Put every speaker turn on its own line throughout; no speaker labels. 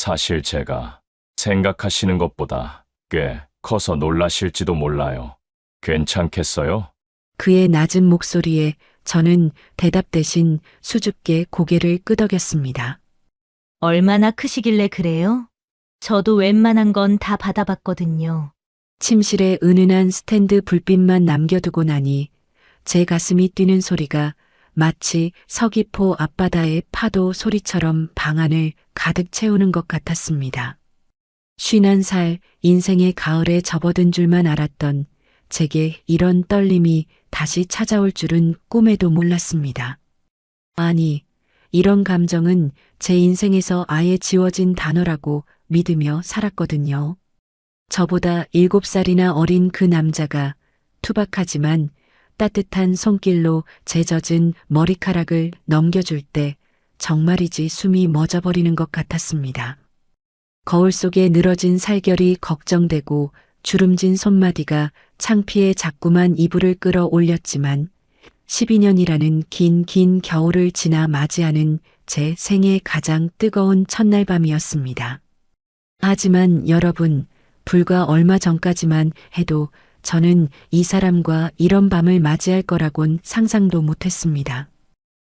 사실 제가 생각하시는 것보다 꽤 커서 놀라실지도 몰라요. 괜찮겠어요?
그의 낮은 목소리에 저는 대답 대신 수줍게 고개를 끄덕였습니다.
얼마나 크시길래 그래요? 저도 웬만한 건 다 받아봤거든요.
침실에 은은한 스탠드 불빛만 남겨두고 나니 제 가슴이 뛰는 소리가 마치 서귀포 앞바다의 파도 소리처럼 방 안을 가득 채우는 것 같았습니다. 51살 인생의 가을에 접어든 줄만 알았던 제게 이런 떨림이 다시 찾아올 줄은 꿈에도 몰랐습니다. 아니, 이런 감정은 제 인생에서 아예 지워진 단어라고 믿으며 살았거든요. 저보다 7살이나 어린 그 남자가 투박하지만 따뜻한 손길로 제 젖은 머리카락을 넘겨줄 때 정말이지 숨이 멎어버리는 것 같았습니다. 거울 속에 늘어진 살결이 걱정되고 주름진 손마디가 창피해 자꾸만 이불을 끌어올렸지만 12년이라는 긴 겨울을 지나 맞이하는 제 생애 가장 뜨거운 첫날 밤이었습니다. 하지만 여러분, 불과 얼마 전까지만 해도 저는 이 사람과 이런 밤을 맞이할 거라곤 상상도 못했습니다.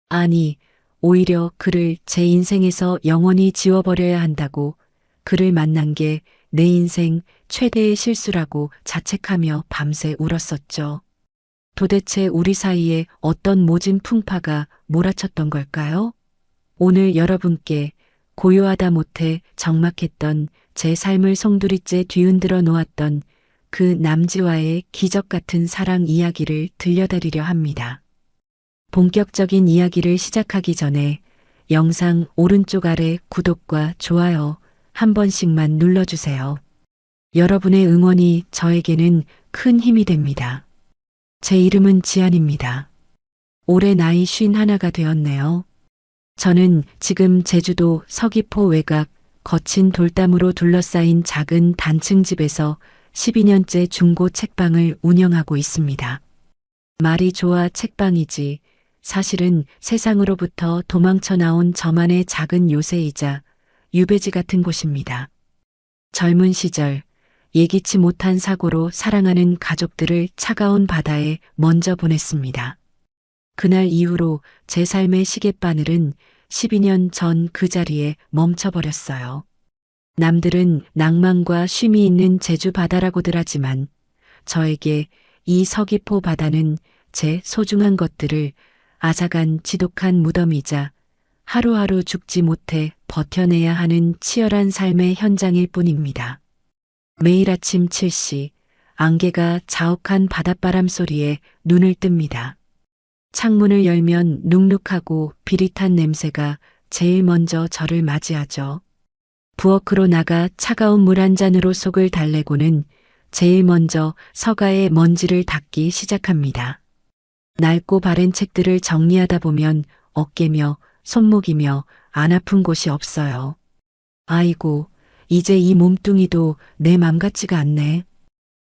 아니, 오히려 그를 제 인생에서 영원히 지워버려야 한다고 그를 만난 게 내 인생 최대의 실수라고 자책하며 밤새 울었었죠. 도대체 우리 사이에 어떤 모진 풍파가 몰아쳤던 걸까요? 오늘 여러분께 고요하다 못해 적막했던 제 삶을 송두리째 뒤흔들어 놓았던 그 남지와의 기적 같은 사랑 이야기를 들려드리려 합니다. 본격적인 이야기를 시작하기 전에 영상 오른쪽 아래 구독과 좋아요 한 번씩만 눌러주세요. 여러분의 응원이 저에게는 큰 힘이 됩니다. 제 이름은 지안입니다. 올해 나이 51가 되었네요. 저는 지금 제주도 서귀포 외곽 거친 돌담으로 둘러싸인 작은 단층 집에서 12년째 중고 책방을 운영하고 있습니다. 말이 좋아 책방이지 사실은 세상으로부터 도망쳐 나온 저만의 작은 요새이자 유배지 같은 곳입니다. 젊은 시절 예기치 못한 사고로 사랑하는 가족들을 차가운 바다에 먼저 보냈습니다. 그날 이후로 제 삶의 시계바늘은 12년 전 그 자리에 멈춰버렸어요. 남들은 낭만과 쉼이 있는 제주 바다라고들 하지만 저에게 이 서귀포 바다는 제 소중한 것들을 앗아간 지독한 무덤이자 하루하루 죽지 못해 버텨내야 하는 치열한 삶의 현장일 뿐입니다. 매일 아침 7시 안개가 자욱한 바닷바람 소리에 눈을 뜹니다. 창문을 열면 눅눅하고 비릿한 냄새가 제일 먼저 저를 맞이하죠. 부엌으로 나가 차가운 물 한 잔으로 속을 달래고는 제일 먼저 서가의 먼지를 닦기 시작합니다. 낡고 바랜 책들을 정리하다 보면 어깨며 손목이며 안 아픈 곳이 없어요. 아이고, 이제 이 몸뚱이도 내 맘 같지가 않네.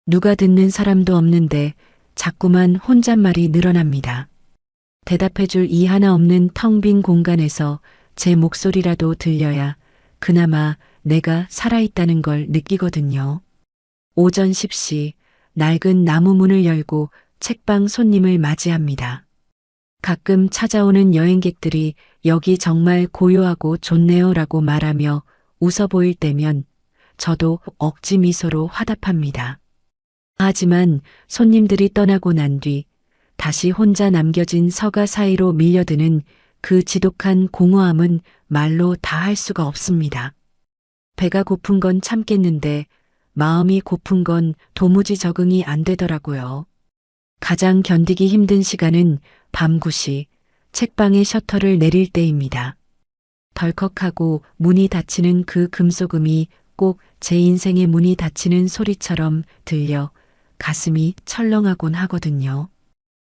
누가 듣는 사람도 없는데 자꾸만 혼잣말이 늘어납니다. 대답해줄 이 하나 없는 텅 빈 공간에서 제 목소리라도 들려야 그나마 내가 살아있다는 걸 느끼거든요. 오전 10시 낡은 나무 문을 열고 책방 손님을 맞이합니다. 가끔 찾아오는 여행객들이 여기 정말 고요하고 좋네요 라고 말하며 웃어 보일 때면 저도 억지 미소로 화답합니다. 하지만 손님들이 떠나고 난 뒤 다시 혼자 남겨진 서가 사이로 밀려드는 그 지독한 공허함은 말로 다 할 수가 없습니다. 배가 고픈 건 참겠는데 마음이 고픈 건 도무지 적응이 안 되더라고요. 가장 견디기 힘든 시간은 밤 9시 책방의 셔터를 내릴 때입니다. 덜컥하고 문이 닫히는 그 금속음이 꼭 제 인생의 문이 닫히는 소리처럼 들려 가슴이 철렁하곤 하거든요.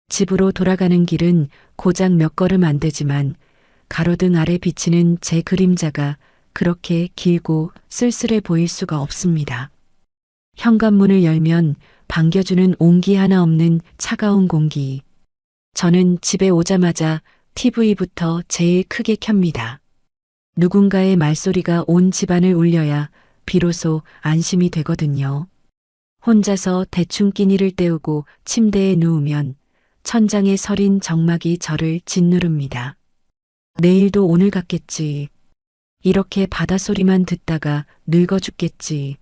집으로 돌아가는 길은 고작 몇 걸음 안 되지만 가로등 아래 비치는 제 그림자가 그렇게 길고 쓸쓸해 보일 수가 없습니다. 현관문을 열면 반겨주는 온기 하나 없는 차가운 공기. 저는 집에 오자마자 TV부터 제일 크게 켭니다. 누군가의 말소리가 온 집안을 울려야 비로소 안심이 되거든요. 혼자서 대충 끼니를 때우고 침대에 누우면 천장에 서린 정막이 저를 짓누릅니다. 내일도 오늘 같겠지. 이렇게 바닷소리만 듣다가 늙어 죽겠지.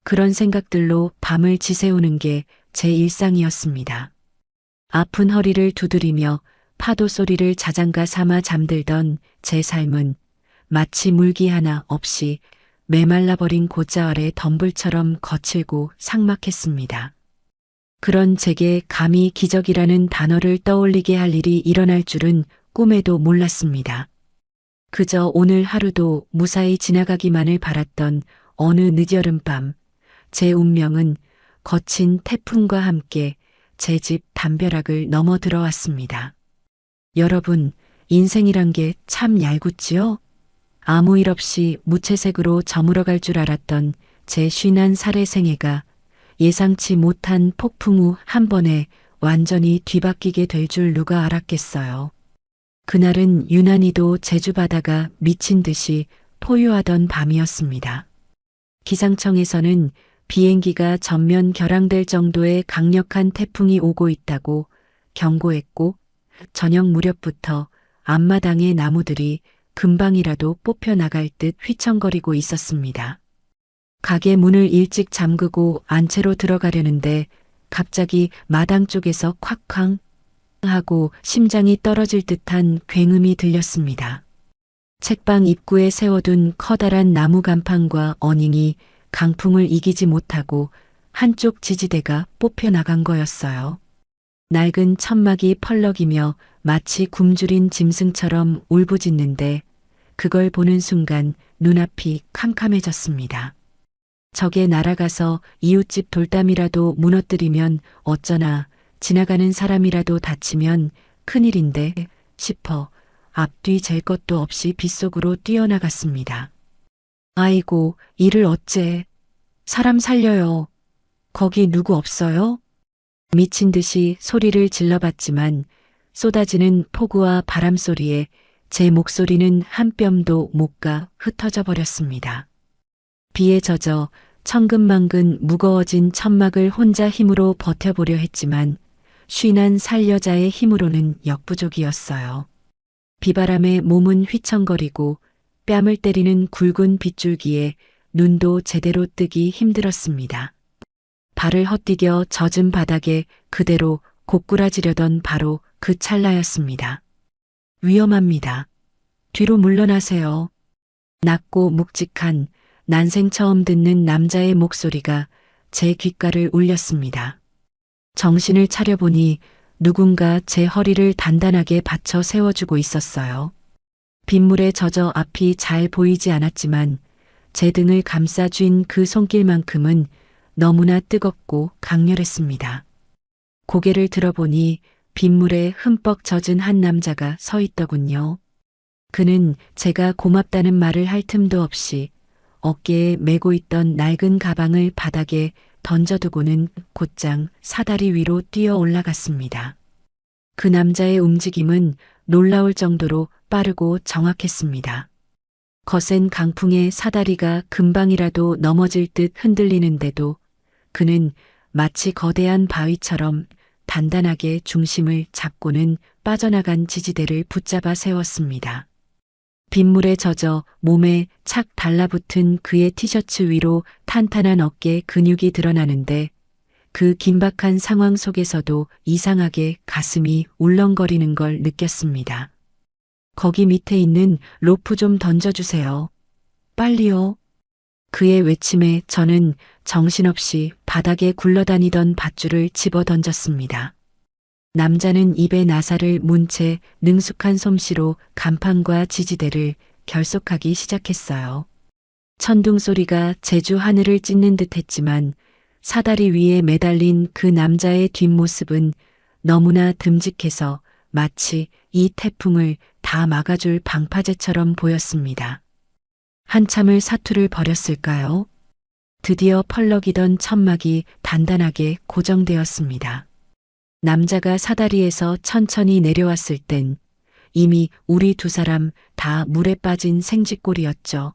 그런 생각들로 밤을 지새우는 게 제 일상이었습니다. 아픈 허리를 두드리며 파도 소리를 자장가 삼아 잠들던 제 삶은 마치 물기 하나 없이 메말라버린 고자 아래 덤불처럼 거칠고 삭막했습니다. 그런 제게 감히 기적이라는 단어를 떠올리게 할 일이 일어날 줄은 꿈에도 몰랐습니다. 그저 오늘 하루도 무사히 지나가기만을 바랐던 어느 늦여름밤, 제 운명은 거친 태풍과 함께 제 집 담벼락을 넘어 들어왔습니다. 여러분, 인생이란 게 참 얄궂지요? 아무 일 없이 무채색으로 저물어갈 줄 알았던 제 51살의 생애가 예상치 못한 폭풍 후 한 번에 완전히 뒤바뀌게 될 줄 누가 알았겠어요. 그날은 유난히도 제주 바다가 미친 듯이 포효하던 밤이었습니다. 기상청에서는 비행기가 전면 결항될 정도의 강력한 태풍이 오고 있다고 경고했고 저녁 무렵부터 앞마당의 나무들이 금방이라도 뽑혀 나갈 듯 휘청거리고 있었습니다. 가게 문을 일찍 잠그고 안채로 들어가려는데 갑자기 마당 쪽에서 콱쾅 하고 심장이 떨어질 듯한 굉음이 들렸습니다. 책방 입구에 세워둔 커다란 나무 간판과 어닝이 강풍을 이기지 못하고 한쪽 지지대가 뽑혀 나간 거였어요. 낡은 천막이 펄럭이며 마치 굶주린 짐승처럼 울부짖는데 그걸 보는 순간 눈앞이 캄캄해졌습니다. 저게 날아가서 이웃집 돌담이라도 무너뜨리면 어쩌나, 지나가는 사람이라도 다치면 큰일인데 싶어 앞뒤 잴 것도 없이 빗속으로 뛰어나갔습니다. 아이고, 이를 어째. 사람 살려요. 거기 누구 없어요? 미친 듯이 소리를 질러봤지만 쏟아지는 폭우와 바람 소리에 제 목소리는 한 뼘도 못 가 흩어져 버렸습니다. 비에 젖어 천근만근 무거워진 천막을 혼자 힘으로 버텨보려 했지만 51살 여자의 힘으로는 역부족이었어요. 비바람에 몸은 휘청거리고 뺨을 때리는 굵은 빗줄기에 눈도 제대로 뜨기 힘들었습니다. 발을 헛디뎌 젖은 바닥에 그대로 고꾸라지려던 바로 그 찰나였습니다. 위험합니다. 뒤로 물러나세요. 낮고 묵직한 난생 처음 듣는 남자의 목소리가 제 귓가를 울렸습니다. 정신을 차려보니 누군가 제 허리를 단단하게 받쳐 세워주고 있었어요. 빗물에 젖어 앞이 잘 보이지 않았지만 제 등을 감싸쥔 그 손길만큼은 너무나 뜨겁고 강렬했습니다. 고개를 들어보니 빗물에 흠뻑 젖은 한 남자가 서 있더군요. 그는 제가 고맙다는 말을 할 틈도 없이 어깨에 메고 있던 낡은 가방을 바닥에 던져두고는 곧장 사다리 위로 뛰어 올라갔습니다. 그 남자의 움직임은 놀라울 정도로 빠르고 정확했습니다. 거센 강풍에 사다리가 금방이라도 넘어질 듯 흔들리는데도 그는 마치 거대한 바위처럼 단단하게 중심을 잡고는 빠져나간 지지대를 붙잡아 세웠습니다. 빗물에 젖어 몸에 착 달라붙은 그의 티셔츠 위로 탄탄한 어깨 근육이 드러나는데 그 긴박한 상황 속에서도 이상하게 가슴이 울렁거리는 걸 느꼈습니다. 거기 밑에 있는 로프 좀 던져주세요. 빨리요. 그의 외침에 저는 정신없이 바닥에 굴러다니던 밧줄을 집어 던졌습니다. 남자는 입에 나사를 문 채 능숙한 솜씨로 간판과 지지대를 결속하기 시작했어요. 천둥 소리가 제주 하늘을 찢는 듯 했지만 사다리 위에 매달린 그 남자의 뒷모습은 너무나 듬직해서 마치 이 태풍을 다 막아줄 방파제처럼 보였습니다. 한참을 사투를 벌였을까요? 드디어 펄럭이던 천막이 단단하게 고정되었습니다. 남자가 사다리에서 천천히 내려왔을 땐 이미 우리 두 사람 다 물에 빠진 생쥐꼴이었죠.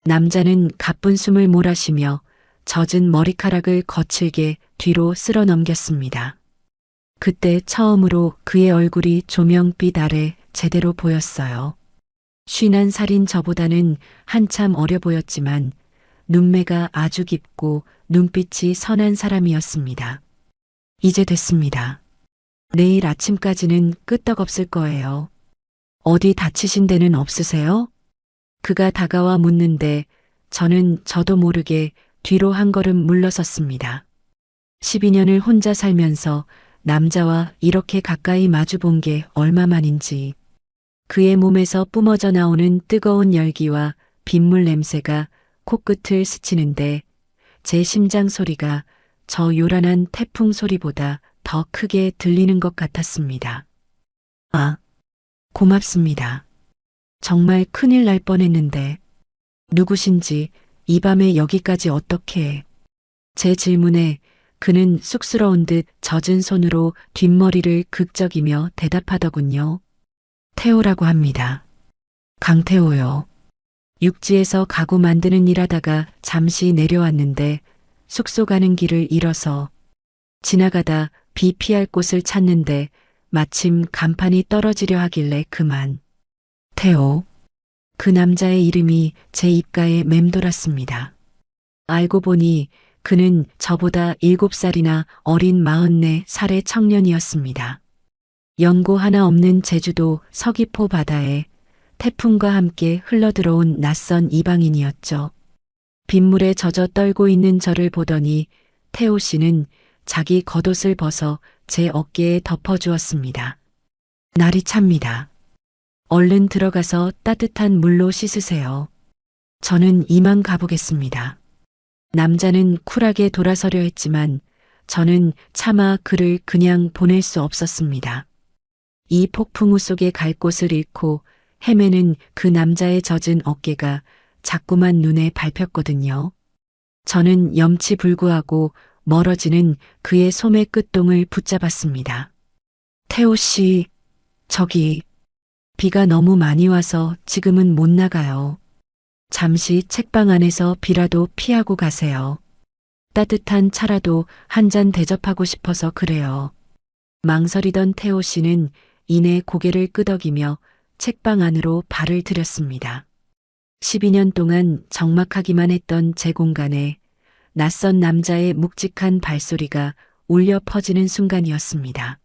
남자는 가쁜 숨을 몰아쉬며 젖은 머리카락을 거칠게 뒤로 쓸어 넘겼습니다. 그때 처음으로 그의 얼굴이 조명빛 아래 제대로 보였어요. 51살인 저보다는 한참 어려 보였지만 눈매가 아주 깊고 눈빛이 선한 사람이었습니다. 이제 됐습니다. 내일 아침까지는 끄떡없을 거예요. 어디 다치신 데는 없으세요? 그가 다가와 묻는데 저는 저도 모르게 뒤로 한 걸음 물러섰습니다. 12년을 혼자 살면서 남자와 이렇게 가까이 마주 본 게 얼마만인지. 그의 몸에서 뿜어져 나오는 뜨거운 열기와 빗물 냄새가 코끝을 스치는데 제 심장 소리가 저 요란한 태풍 소리보다 더 크게 들리는 것 같았습니다. 아, 고맙습니다. 정말 큰일 날 뻔했는데 누구신지 이 밤에 여기까지 어떻게. 제 질문에 그는 쑥스러운 듯 젖은 손으로 뒷머리를 극적이며 대답하더군요. 태호라고 합니다. 강태호요. 육지에서 가구 만드는 일 하다가 잠시 내려왔는데 숙소 가는 길을 잃어서 지나가다 비 피할 곳을 찾는데 마침 간판이 떨어지려 하길래 그만. 태호. 그 남자의 이름이 제 입가에 맴돌았습니다. 알고 보니 그는 저보다 7살이나 어린 44살의 청년이었습니다. 연고 하나 없는 제주도 서귀포 바다에 태풍과 함께 흘러들어온 낯선 이방인이었죠. 빗물에 젖어 떨고 있는 저를 보더니 태호 씨는 자기 겉옷을 벗어 제 어깨에 덮어주었습니다. 날이 찹니다. 얼른 들어가서 따뜻한 물로 씻으세요. 저는 이만 가보겠습니다. 남자는 쿨하게 돌아서려 했지만 저는 차마 그를 그냥 보낼 수 없었습니다. 이 폭풍우 속에 갈 곳을 잃고 헤매는 그 남자의 젖은 어깨가 자꾸만 눈에 밟혔거든요. 저는 염치불구하고 멀어지는 그의 소매 끝동을 붙잡았습니다. 태호 씨, 저기 비가 너무 많이 와서 지금은 못 나가요. 잠시 책방 안에서 비라도 피하고 가세요. 따뜻한 차라도 한 잔 대접하고 싶어서 그래요. 망설이던 태호 씨는 이내 고개를 끄덕이며 책방 안으로 발을 들였습니다. 12년 동안 적막하기만 했던 제 공간에 낯선 남자의 묵직한 발소리가 울려 퍼지는 순간이었습니다.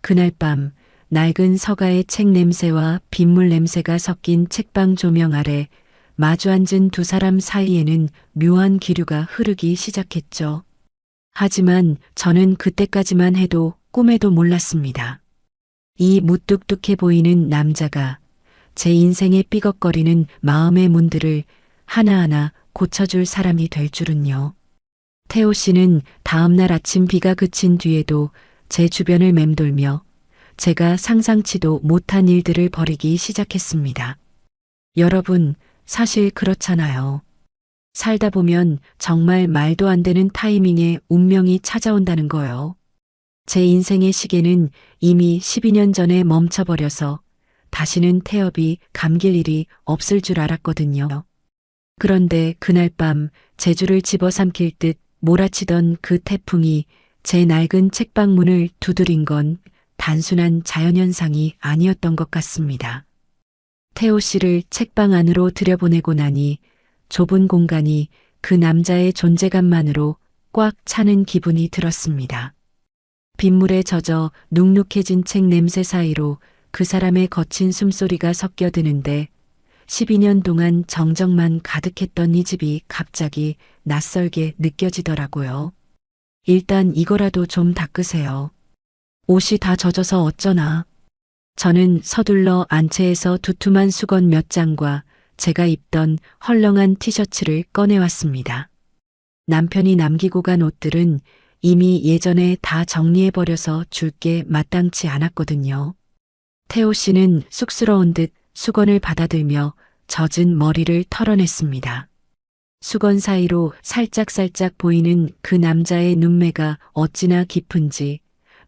그날 밤 낡은 서가의 책 냄새와 빗물 냄새가 섞인 책방 조명 아래 마주 앉은 두 사람 사이에는 묘한 기류가 흐르기 시작했죠. 하지만 저는 그때까지만 해도 꿈에도 몰랐습니다. 이 무뚝뚝해 보이는 남자가 제 인생의 삐걱거리는 마음의 문들을 하나하나 고쳐줄 사람이 될 줄은요. 태호 씨는 다음날 아침 비가 그친 뒤에도 제 주변을 맴돌며 제가 상상치도 못한 일들을 벌이기 시작했습니다. 여러분, 사실 그렇잖아요. 살다 보면 정말 말도 안 되는 타이밍에 운명이 찾아온다는 거요. 제 인생의 시계는 이미 12년 전에 멈춰버려서 다시는 태엽이 감길 일이 없을 줄 알았거든요. 그런데 그날 밤 제주를 집어삼킬 듯 몰아치던 그 태풍이 제 낡은 책방 문을 두드린 건 단순한 자연현상이 아니었던 것 같습니다. 태호 씨를 책방 안으로 들여보내고 나니 좁은 공간이 그 남자의 존재감만으로 꽉 차는 기분이 들었습니다. 빗물에 젖어 눅눅해진 책 냄새 사이로 그 사람의 거친 숨소리가 섞여드는데 12년 동안 정적만 가득했던 이 집이 갑자기 낯설게 느껴지더라고요. 일단 이거라도 좀 닦으세요. 옷이 다 젖어서 어쩌나. 저는 서둘러 안채에서 두툼한 수건 몇 장과 제가 입던 헐렁한 티셔츠를 꺼내왔습니다. 남편이 남기고 간 옷들은 이미 예전에 다 정리해버려서 줄 게 마땅치 않았거든요. 태호 씨는 쑥스러운 듯 수건을 받아들며 젖은 머리를 털어냈습니다. 수건 사이로 살짝살짝 보이는 그 남자의 눈매가 어찌나 깊은지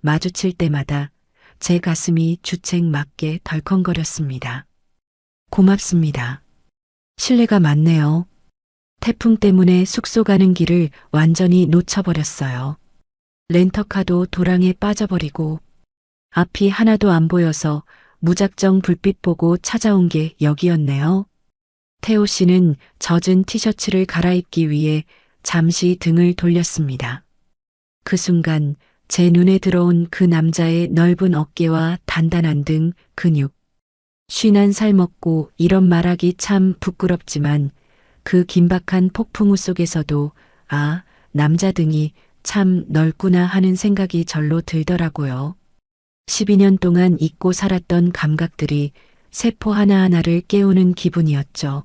마주칠 때마다 제 가슴이 주책 맞게 덜컹거렸습니다. 고맙습니다. 실례가 많네요. 태풍 때문에 숙소 가는 길을 완전히 놓쳐버렸어요. 렌터카도 도랑에 빠져버리고 앞이 하나도 안 보여서 무작정 불빛 보고 찾아온 게 여기였네요. 태호 씨는 젖은 티셔츠를 갈아입기 위해 잠시 등을 돌렸습니다. 그 순간 제 눈에 들어온 그 남자의 넓은 어깨와 단단한 등, 근육. 51살 먹고 이런 말하기 참 부끄럽지만 그 긴박한 폭풍우 속에서도 아, 남자 등이 참 넓구나 하는 생각이 절로 들더라고요. 12년 동안 잊고 살았던 감각들이 세포 하나하나를 깨우는 기분이었죠.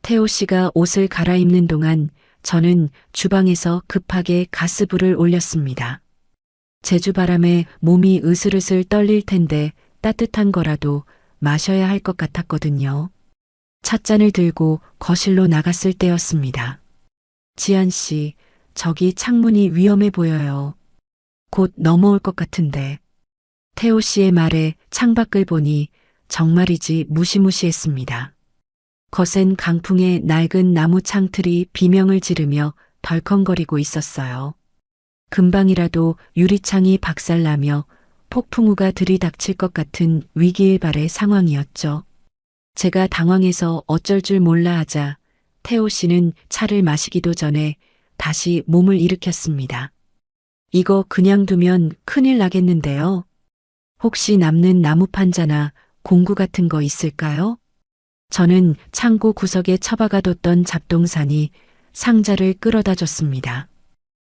태호 씨가 옷을 갈아입는 동안 저는 주방에서 급하게 가스불을 올렸습니다. 제주바람에 몸이 으슬으슬 떨릴 텐데 따뜻한 거라도 마셔야 할 것 같았거든요. 찻잔을 들고 거실로 나갔을 때였습니다. 지한 씨, 저기 창문이 위험해 보여요. 곧 넘어올 것 같은데. 태호 씨의 말에 창밖을 보니 정말이지 무시무시했습니다. 거센 강풍에 낡은 나무 창틀이 비명을 지르며 덜컹거리고 있었어요. 금방이라도 유리창이 박살나며 폭풍우가 들이닥칠 것 같은 위기일발의 상황이었죠. 제가 당황해서 어쩔 줄 몰라 하자 태호 씨는 차를 마시기도 전에 다시 몸을 일으켰습니다. 이거 그냥 두면 큰일 나겠는데요. 혹시 남는 나무 판자나 공구 같은 거 있을까요? 저는 창고 구석에 처박아뒀던 잡동사니 상자를 끌어다 줬습니다.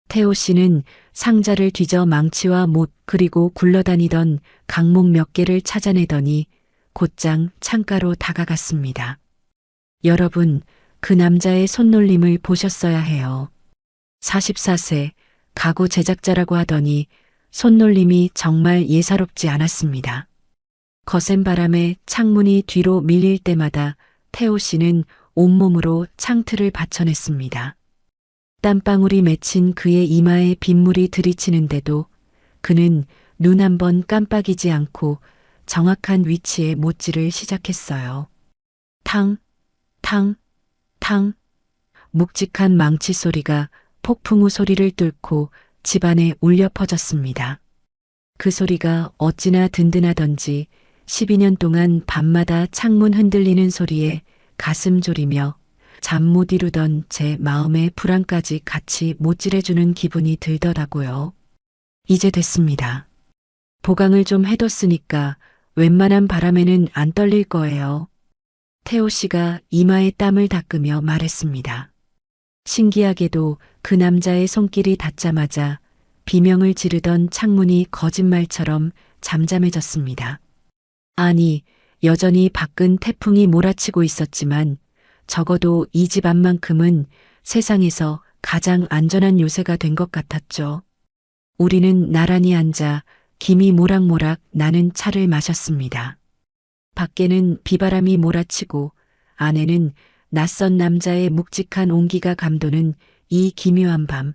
태호 씨는 상자를 뒤져 망치와 못 그리고 굴러다니던 강목 몇 개를 찾아내더니 곧장 창가로 다가갔습니다. 여러분, 그 남자의 손놀림을 보셨어야 해요. 44세, 가구 제작자라고 하더니 손놀림이 정말 예사롭지 않았습니다. 거센 바람에 창문이 뒤로 밀릴 때마다 태호 씨는 온몸으로 창틀을 받쳐냈습니다. 땀방울이 맺힌 그의 이마에 빗물이 들이치는데도 그는 눈 한 번 깜빡이지 않고 정확한 위치에 못질을 시작했어요. 탕, 탕, 탕. 묵직한 망치 소리가 폭풍우 소리를 뚫고 집안에 울려 퍼졌습니다. 그 소리가 어찌나 든든하던지 12년 동안 밤마다 창문 흔들리는 소리에 가슴 졸이며 잠 못 이루던 제 마음의 불안까지 같이 못질해주는 기분이 들더라고요. 이제 됐습니다. 보강을 좀 해뒀으니까 웬만한 바람에는 안 떨릴 거예요. 태호 씨가 이마에 땀을 닦으며 말했습니다. 신기하게도 그 남자의 손길이 닿자마자 비명을 지르던 창문이 거짓말처럼 잠잠해졌습니다. 아니, 여전히 밖은 태풍이 몰아치고 있었지만 적어도 이 집 안만큼은 세상에서 가장 안전한 요새가 된 것 같았죠. 우리는 나란히 앉아 김이 모락모락 나는 차를 마셨습니다. 밖에는 비바람이 몰아치고 안에는 낯선 남자의 묵직한 온기가 감도는 이 기묘한 밤.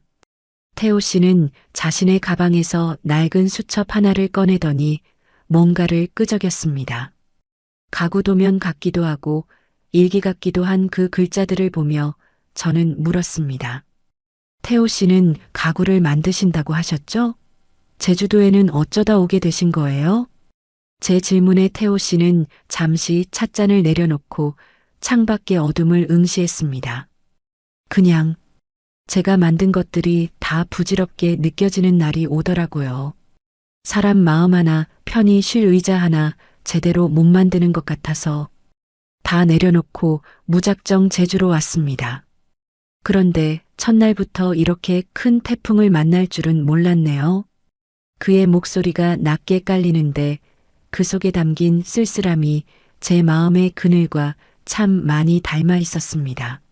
태호 씨는 자신의 가방에서 낡은 수첩 하나를 꺼내더니 뭔가를 끄적였습니다. 가구도면 같기도 하고 일기 같기도 한 그 글자들을 보며 저는 물었습니다. 태호 씨는 가구를 만드신다고 하셨죠? 제주도에는 어쩌다 오게 되신 거예요? 제 질문에 태호 씨는 잠시 찻잔을 내려놓고 창밖의 어둠을 응시했습니다. 그냥 제가 만든 것들이 다 부질없게 느껴지는 날이 오더라고요. 사람 마음 하나, 편히 쉴 의자 하나 제대로 못 만드는 것 같아서 다 내려놓고 무작정 제주로 왔습니다. 그런데 첫날부터 이렇게 큰 태풍을 만날 줄은 몰랐네요. 그의 목소리가 낮게 깔리는데 그 속에 담긴 쓸쓸함이 제 마음의 그늘과 참 많이 닮아 있었습니다.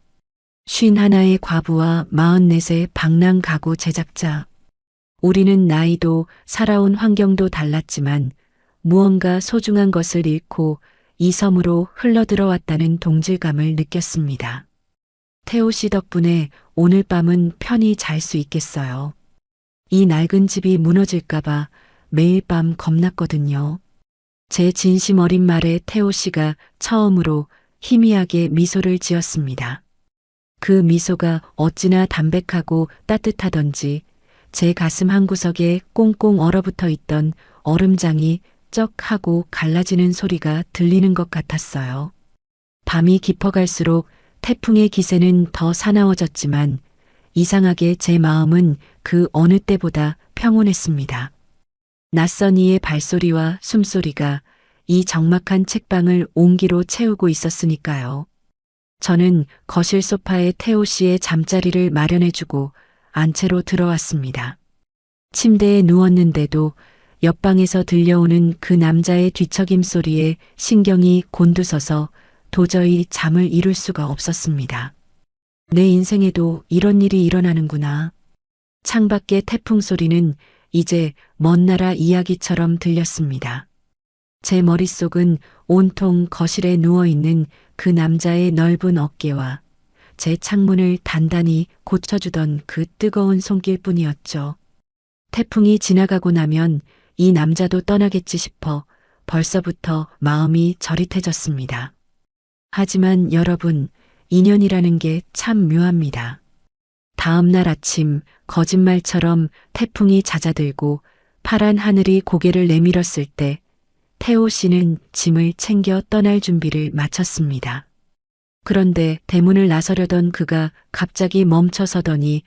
51의 과부와 44의 방랑 가구 제작자. 우리는 나이도 살아온 환경도 달랐지만 무언가 소중한 것을 잃고 이 섬으로 흘러들어왔다는 동질감을 느꼈습니다. 태호 씨 덕분에 오늘 밤은 편히 잘 수 있겠어요. 이 낡은 집이 무너질까봐 매일 밤 겁났거든요. 제 진심 어린 말에 태호 씨가 처음으로 희미하게 미소를 지었습니다. 그 미소가 어찌나 담백하고 따뜻하던지 제 가슴 한구석에 꽁꽁 얼어붙어 있던 얼음장이 쩍 하고 갈라지는 소리가 들리는 것 같았어요. 밤이 깊어갈수록 태풍의 기세는 더 사나워졌지만 이상하게 제 마음은 그 어느 때보다 평온했습니다. 낯선 이의 발소리와 숨소리가 이 적막한 책방을 온기로 채우고 있었으니까요. 저는 거실 소파에 태호 씨의 잠자리를 마련해주고 안채로 들어왔습니다. 침대에 누웠는데도 옆방에서 들려오는 그 남자의 뒤척임 소리에 신경이 곤두서서 도저히 잠을 이룰 수가 없었습니다. 내 인생에도 이런 일이 일어나는구나. 창밖의 태풍 소리는 이제 먼 나라 이야기처럼 들렸습니다. 제 머릿속은 온통 거실에 누워있는 그 남자의 넓은 어깨와 제 창문을 단단히 고쳐주던 그 뜨거운 손길뿐이었죠. 태풍이 지나가고 나면 이 남자도 떠나겠지 싶어 벌써부터 마음이 저릿해졌습니다. 하지만 여러분, 인연이라는 게 참 묘합니다. 다음 날 아침 거짓말처럼 태풍이 잦아들고 파란 하늘이 고개를 내밀었을 때 태호 씨는 짐을 챙겨 떠날 준비를 마쳤습니다. 그런데 대문을 나서려던 그가 갑자기 멈춰서더니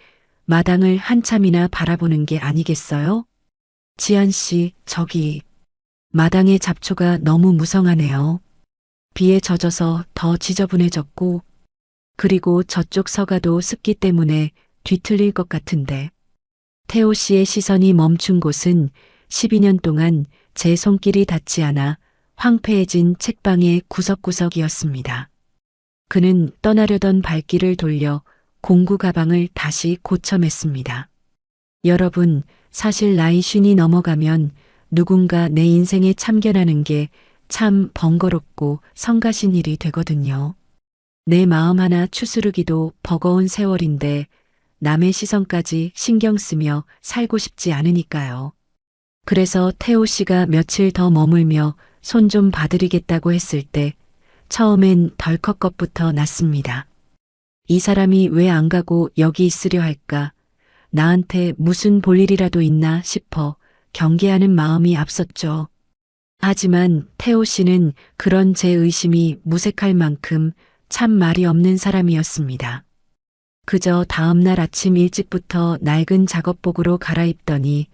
마당을 한참이나 바라보는 게 아니겠어요? 지한 씨, 저기. 마당의 잡초가 너무 무성하네요. 비에 젖어서 더 지저분해졌고, 그리고 저쪽 서가도 습기 때문에 뒤틀릴 것 같은데. 태호 씨의 시선이 멈춘 곳은 12년 동안 제 손길이 닿지 않아 황폐해진 책방의 구석구석이었습니다. 그는 떠나려던 발길을 돌려 공구 가방을 다시 고쳐맸습니다. 여러분, 사실 나이 50이 넘어가면 누군가 내 인생에 참견하는 게 참 번거롭고 성가신 일이 되거든요. 내 마음 하나 추스르기도 버거운 세월인데 남의 시선까지 신경 쓰며 살고 싶지 않으니까요. 그래서 태호 씨가 며칠 더 머물며 손 좀 봐드리겠다고 했을 때 처음엔 덜컥 겁부터 났습니다. 이 사람이 왜 안 가고 여기 있으려 할까? 나한테 무슨 볼일이라도 있나 싶어 경계하는 마음이 앞섰죠. 하지만 태호 씨는 그런 제 의심이 무색할 만큼 참 말이 없는 사람이었습니다. 그저 다음 날 아침 일찍부터 낡은 작업복으로 갈아입더니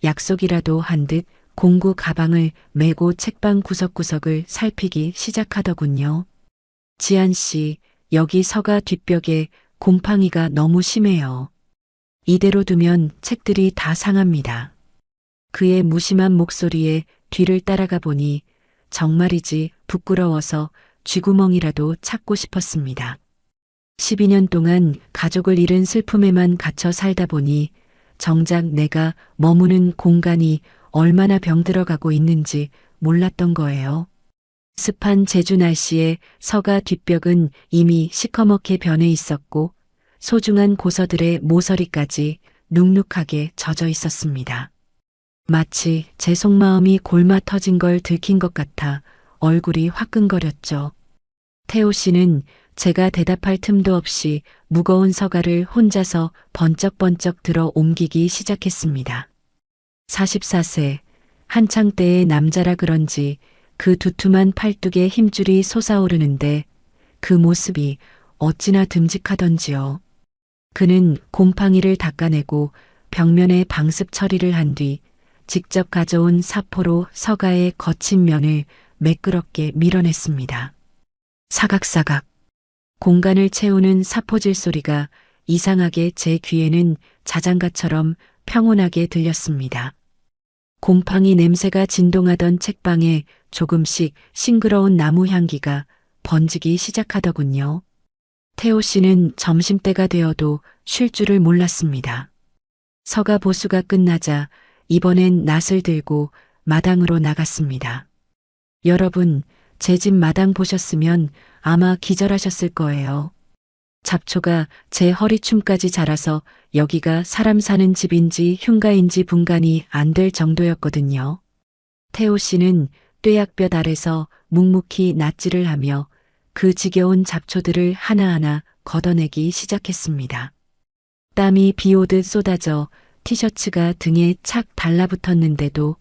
약속이라도 한 듯 공구 가방을 메고 책방 구석구석을 살피기 시작하더군요. 지한 씨, 여기 서가 뒷벽에 곰팡이가 너무 심해요. 이대로 두면 책들이 다 상합니다. 그의 무심한 목소리에 뒤를 따라가 보니 정말이지 부끄러워서 쥐구멍이라도 찾고 싶었습니다. 12년 동안 가족을 잃은 슬픔에만 갇혀 살다 보니 정작 내가 머무는 공간이 얼마나 병들어가고 있는지 몰랐던 거예요. 습한 제주 날씨에 서가 뒷벽은 이미 시커멓게 변해 있었고 소중한 고서들의 모서리까지 눅눅하게 젖어 있었습니다. 마치 제 속마음이 골마 터진 걸 들킨 것 같아 얼굴이 화끈거렸죠. 태호 씨는 제가 대답할 틈도 없이 무거운 서가를 혼자서 번쩍번쩍 들어 옮기기 시작했습니다. 44세, 한창 때의 남자라 그런지 그 두툼한 팔뚝에 힘줄이 솟아오르는데 그 모습이 어찌나 듬직하던지요. 그는 곰팡이를 닦아내고 벽면에 방습 처리를 한 뒤 직접 가져온 사포로 서가의 거친 면을 매끄럽게 밀어냈습니다. 사각사각. 공간을 채우는 사포질 소리가 이상하게 제 귀에는 자장가처럼 평온하게 들렸습니다. 곰팡이 냄새가 진동하던 책방에 조금씩 싱그러운 나무 향기가 번지기 시작하더군요. 태호 씨는 점심때가 되어도 쉴 줄을 몰랐습니다. 서가 보수가 끝나자 이번엔 낫을 들고 마당으로 나갔습니다. 여러분, 제 집 마당 보셨으면 아마 기절하셨을 거예요. 잡초가 제 허리춤까지 자라서 여기가 사람 사는 집인지 흉가인지 분간이 안 될 정도였거든요. 태호 씨는 뙤약볕 아래서 묵묵히 낫지를 하며 그 지겨운 잡초들을 하나하나 걷어내기 시작했습니다. 땀이 비 오듯 쏟아져 티셔츠가 등에 착 달라붙었는데도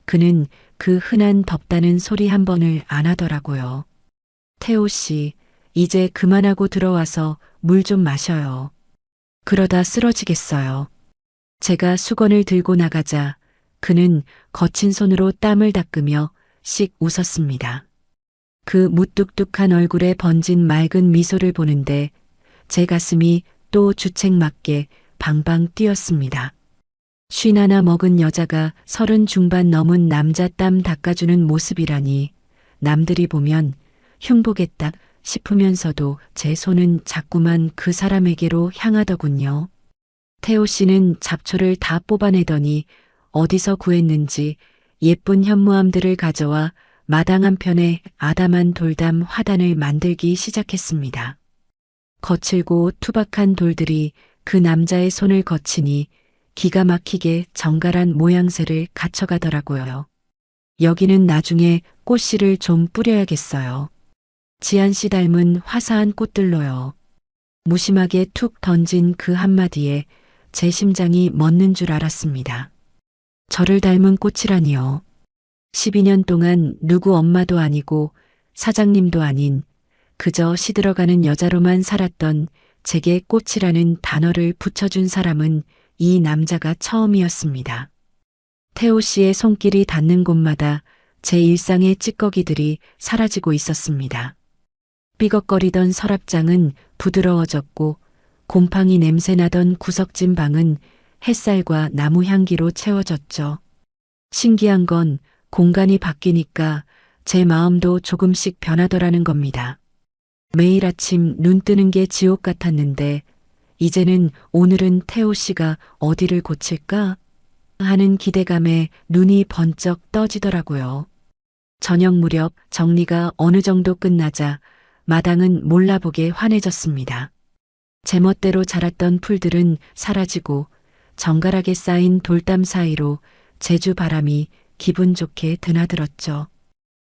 그는 그 흔한 덥다는 소리 한 번을 안 하더라고요. 태호 씨, 이제 그만하고 들어와서 물 좀 마셔요. 그러다 쓰러지겠어요. 제가 수건을 들고 나가자 그는 거친 손으로 땀을 닦으며 씩 웃었습니다. 그 무뚝뚝한 얼굴에 번진 맑은 미소를 보는데 제 가슴이 또 주책맞게 방방 뛰었습니다. 51 먹은 여자가 30 중반 넘은 남자 땀 닦아주는 모습이라니 남들이 보면 흉보겠다 싶으면서도 제 손은 자꾸만 그 사람에게로 향하더군요. 태호 씨는 잡초를 다 뽑아내더니 어디서 구했는지 예쁜 현무암들을 가져와 마당 한편에 아담한 돌담 화단을 만들기 시작했습니다. 거칠고 투박한 돌들이 그 남자의 손을 거치니 기가 막히게 정갈한 모양새를 갖춰가더라고요. 여기는 나중에 꽃씨를 좀 뿌려야겠어요. 지안 씨 닮은 화사한 꽃들로요. 무심하게 툭 던진 그 한마디에 제 심장이 멎는 줄 알았습니다. 저를 닮은 꽃이라니요. 12년 동안 누구 엄마도 아니고 사장님도 아닌 그저 시들어가는 여자로만 살았던 제게 꽃이라는 단어를 붙여준 사람은 이 남자가 처음이었습니다. 태호 씨의 손길이 닿는 곳마다 제 일상의 찌꺼기들이 사라지고 있었습니다. 삐걱거리던 서랍장은 부드러워졌고 곰팡이 냄새나던 구석진 방은 햇살과 나무 향기로 채워졌죠. 신기한 건 공간이 바뀌니까 제 마음도 조금씩 변하더라는 겁니다. 매일 아침 눈 뜨는 게 지옥 같았는데 이제는 오늘은 태호 씨가 어디를 고칠까 하는 기대감에 눈이 번쩍 떠지더라고요. 저녁 무렵 정리가 어느 정도 끝나자 마당은 몰라보게 환해졌습니다. 제멋대로 자랐던 풀들은 사라지고 정갈하게 쌓인 돌담 사이로 제주 바람이 기분 좋게 드나들었죠.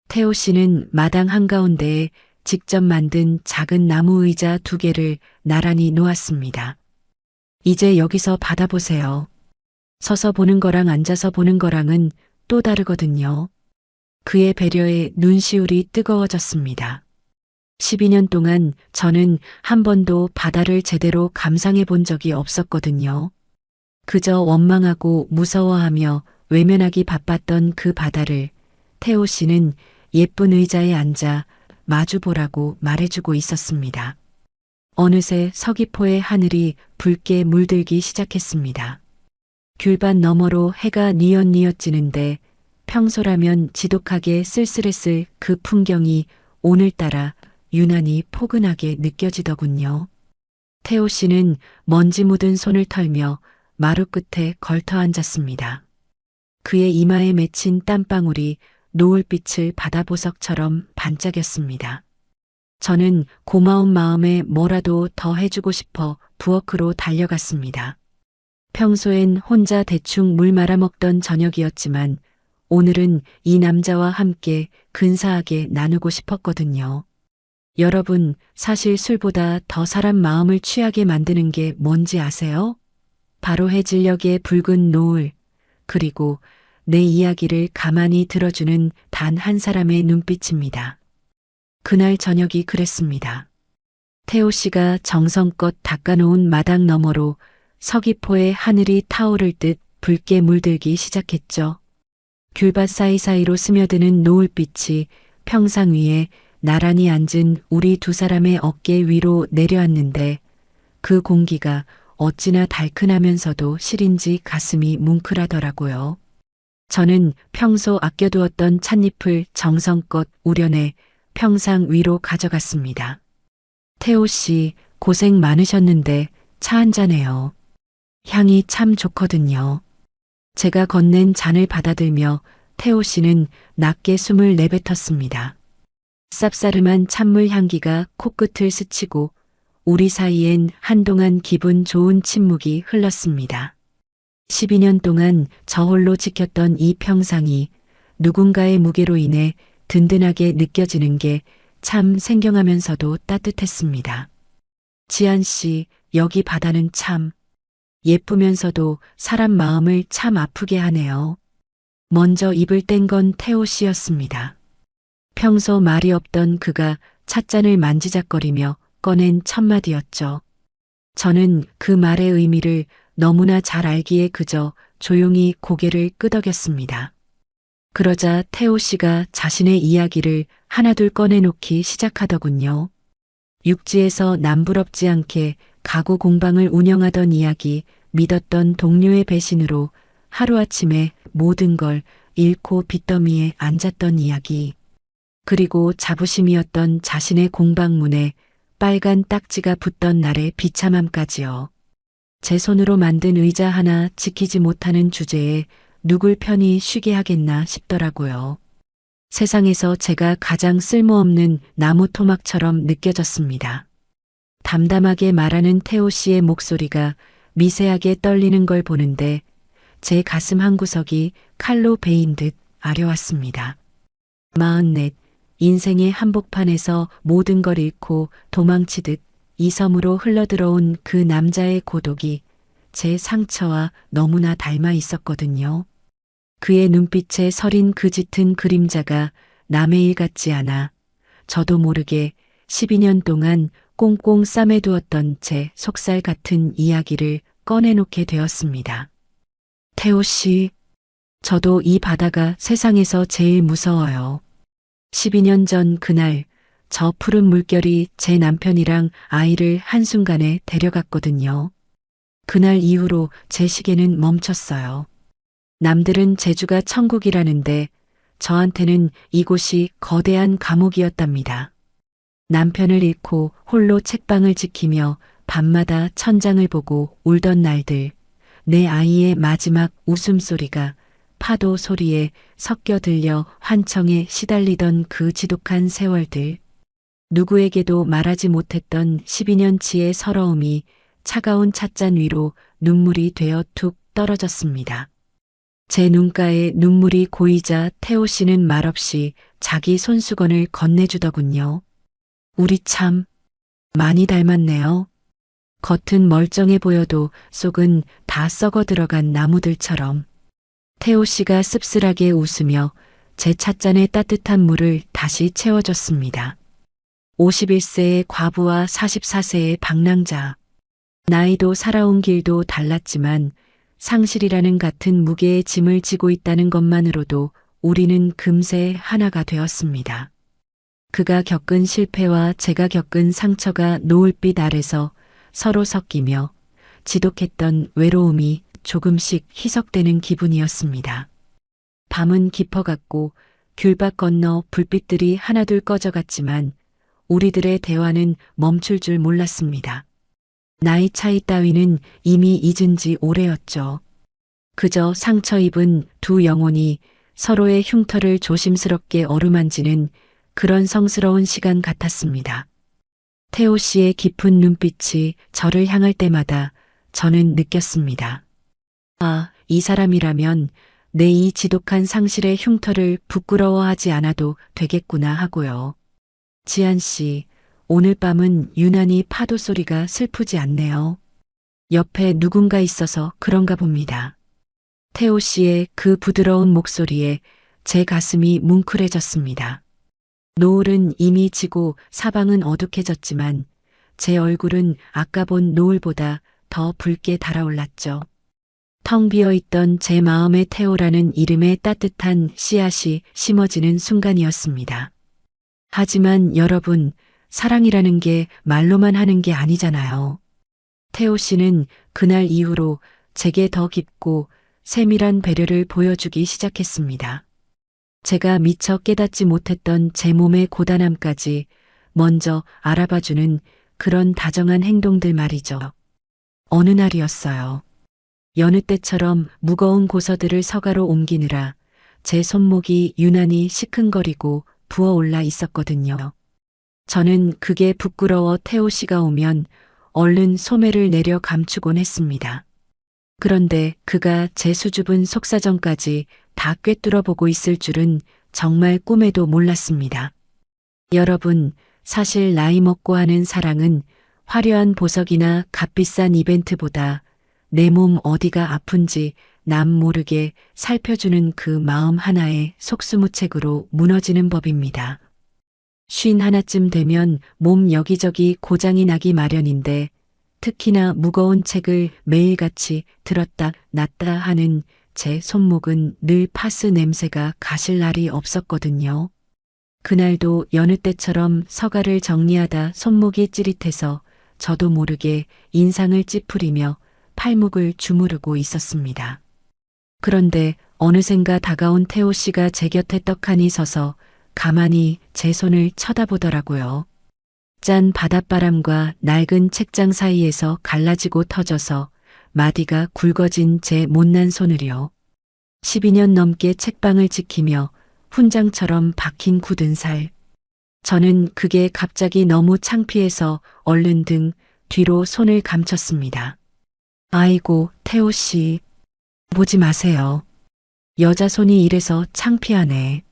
태호 씨는 마당 한가운데에 직접 만든 작은 나무 의자 2개를 나란히 놓았습니다. 이제 여기서 받아보세요. 서서 보는 거랑 앉아서 보는 거랑은 또 다르거든요. 그의 배려에 눈시울이 뜨거워졌습니다. 12년 동안 저는 한 번도 바다를 제대로 감상해 본 적이 없었거든요. 그저 원망하고 무서워하며 외면하기 바빴던 그 바다를 태호 씨는 예쁜 의자에 앉아 마주보라고 말해주고 있었습니다. 어느새 서귀포의 하늘이 붉게 물들기 시작했습니다. 귤밭 너머로 해가 뉘엿뉘엿 지는데 평소라면 지독하게 쓸쓸했을 그 풍경이 오늘따라 유난히 포근하게 느껴지더군요. 태호 씨는 먼지 묻은 손을 털며 마루 끝에 걸터 앉았습니다. 그의 이마에 맺힌 땀방울이 노을빛을 바다보석처럼 반짝였습니다. 저는 고마운 마음에 뭐라도 더 해주고 싶어 부엌으로 달려갔습니다. 평소엔 혼자 대충 물 말아먹던 저녁이었지만 오늘은 이 남자와 함께 근사하게 나누고 싶었거든요. 여러분, 사실 술보다 더 사람 마음을 취하게 만드는 게 뭔지 아세요? 바로 해질녘의 붉은 노을, 그리고 내 이야기를 가만히 들어주는 단 한 사람의 눈빛입니다. 그날 저녁이 그랬습니다. 태호 씨가 정성껏 닦아놓은 마당 너머로 서귀포의 하늘이 타오를 듯 붉게 물들기 시작했죠. 귤밭 사이사이로 스며드는 노을빛이 평상 위에 나란히 앉은 우리 2사람의 어깨 위로 내려앉는데 그 공기가 어찌나 달큰하면서도 실인지 가슴이 뭉클하더라고요. 저는 평소 아껴두었던 찻잎을 정성껏 우려내 평상 위로 가져갔습니다. 태호 씨, 고생 많으셨는데 차 한잔해요. 향이 참 좋거든요. 제가 건넨 잔을 받아들며 태호 씨는 낮게 숨을 내뱉었습니다. 쌉싸름한 찬물 향기가 코끝을 스치고 우리 사이엔 한동안 기분 좋은 침묵이 흘렀습니다. 12년 동안 저 홀로 지켰던 이 평상이 누군가의 무게로 인해 든든하게 느껴지는 게 참 생경하면서도 따뜻했습니다. 지안 씨, 여기 바다는 참 예쁘면서도 사람 마음을 참 아프게 하네요. 먼저 입을 뗀 건 태호 씨였습니다. 평소 말이 없던 그가 찻잔을 만지작거리며 꺼낸 첫마디였죠. 저는 그 말의 의미를 너무나 잘 알기에 그저 조용히 고개를 끄덕였습니다. 그러자 태호 씨가 자신의 이야기를 하나둘 꺼내놓기 시작하더군요. 육지에서 남부럽지 않게 가구 공방을 운영하던 이야기, 믿었던 동료의 배신으로 하루아침에 모든 걸 잃고 빚더미에 앉았던 이야기, 그리고 자부심이었던 자신의 공방문에 빨간 딱지가 붙던 날의 비참함까지요. 제 손으로 만든 의자 하나 지키지 못하는 주제에 누굴 편히 쉬게 하겠나 싶더라고요. 세상에서 제가 가장 쓸모없는 나무 토막처럼 느껴졌습니다. 담담하게 말하는 태호 씨의 목소리가 미세하게 떨리는 걸 보는데 제 가슴 한구석이 칼로 베인 듯 아려왔습니다. 44, 인생의 한복판에서 모든 걸 잃고 도망치듯 이 섬으로 흘러들어온 그 남자의 고독이 제 상처와 너무나 닮아 있었거든요. 그의 눈빛에 서린 그 짙은 그림자가 남의 일 같지 않아 저도 모르게 12년 동안 꽁꽁 싸매두었던 제 속살 같은 이야기를 꺼내놓게 되었습니다. 태호 씨, 저도 이 바다가 세상에서 제일 무서워요. 12년 전 그날 저 푸른 물결이 제 남편이랑 아이를 한순간에 데려갔거든요. 그날 이후로 제 시계는 멈췄어요. 남들은 제주가 천국이라는데 저한테는 이곳이 거대한 감옥이었답니다. 남편을 잃고 홀로 책방을 지키며 밤마다 천장을 보고 울던 날들, 내 아이의 마지막 웃음소리가 파도 소리에 섞여 들려 환청에 시달리던 그 지독한 세월들, 누구에게도 말하지 못했던 12년치의 서러움이 차가운 찻잔 위로 눈물이 되어 툭 떨어졌습니다. 제 눈가에 눈물이 고이자 태호 씨는 말없이 자기 손수건을 건네주더군요. 우리 참 많이 닮았네요. 겉은 멀쩡해 보여도 속은 다 썩어 들어간 나무들처럼. 태호 씨가 씁쓸하게 웃으며 제 찻잔에 따뜻한 물을 다시 채워줬습니다. 51세의 과부와 44세의 방랑자. 나이도 살아온 길도 달랐지만 상실이라는 같은 무게의 짐을 지고 있다는 것만으로도 우리는 금세 하나가 되었습니다. 그가 겪은 실패와 제가 겪은 상처가 노을빛 아래서 서로 섞이며 지독했던 외로움이 조금씩 희석되는 기분이었습니다. 밤은 깊어갔고 귤밭 건너 불빛들이 하나둘 꺼져갔지만 우리들의 대화는 멈출 줄 몰랐습니다. 나이 차이 따위는 이미 잊은 지 오래였죠. 그저 상처 입은 두 영혼이 서로의 흉터를 조심스럽게 어루만지는 그런 성스러운 시간 같았습니다. 태호 씨의 깊은 눈빛이 저를 향할 때마다 저는 느꼈습니다. 아, 이 사람이라면 내 이 지독한 상실의 흉터를 부끄러워하지 않아도 되겠구나 하고요. 지안 씨, 오늘 밤은 유난히 파도 소리가 슬프지 않네요. 옆에 누군가 있어서 그런가 봅니다. 태호 씨의 그 부드러운 목소리에 제 가슴이 뭉클해졌습니다. 노을은 이미 지고 사방은 어둑해졌지만 제 얼굴은 아까 본 노을보다 더 붉게 달아올랐죠. 텅 비어있던 제 마음의 태호라는 이름의 따뜻한 씨앗이 심어지는 순간이었습니다. 하지만 여러분, 사랑이라는 게 말로만 하는 게 아니잖아요. 태호 씨는 그날 이후로 제게 더 깊고 세밀한 배려를 보여주기 시작했습니다. 제가 미처 깨닫지 못했던 제 몸의 고단함까지 먼저 알아봐주는 그런 다정한 행동들 말이죠. 어느 날이었어요. 여느 때처럼 무거운 고서들을 서가로 옮기느라 제 손목이 유난히 시큰거리고 부어올라 있었거든요. 저는 그게 부끄러워 태호 씨가 오면 얼른 소매를 내려 감추곤 했습니다. 그런데 그가 제 수줍은 속사정까지 다 꿰뚫어 보고 있을 줄은 정말 꿈에도 몰랐습니다. 여러분, 사실 나이 먹고 하는 사랑은 화려한 보석이나 값비싼 이벤트보다 내 몸 어디가 아픈지 남 모르게 살펴주는 그 마음 하나에 속수무책으로 무너지는 법입니다. 51쯤 되면 몸 여기저기 고장이 나기 마련인데 특히나 무거운 책을 매일같이 들었다 놨다 하는 제 손목은 늘 파스 냄새가 가실 날이 없었거든요. 그날도 여느 때처럼 서가를 정리하다 손목이 찌릿해서 저도 모르게 인상을 찌푸리며 팔목을 주무르고 있었습니다. 그런데 어느샌가 다가온 태호 씨가 제 곁에 떡하니 서서 가만히 제 손을 쳐다보더라고요. 짠 바닷바람과 낡은 책장 사이에서 갈라지고 터져서 마디가 굵어진 제 못난 손을요. 12년 넘게 책방을 지키며 훈장처럼 박힌 굳은 살. 저는 그게 갑자기 너무 창피해서 얼른 등 뒤로 손을 감췄습니다. 아이고, 태호 씨. 보지 마세요. 여자 손이 이래서 창피하네.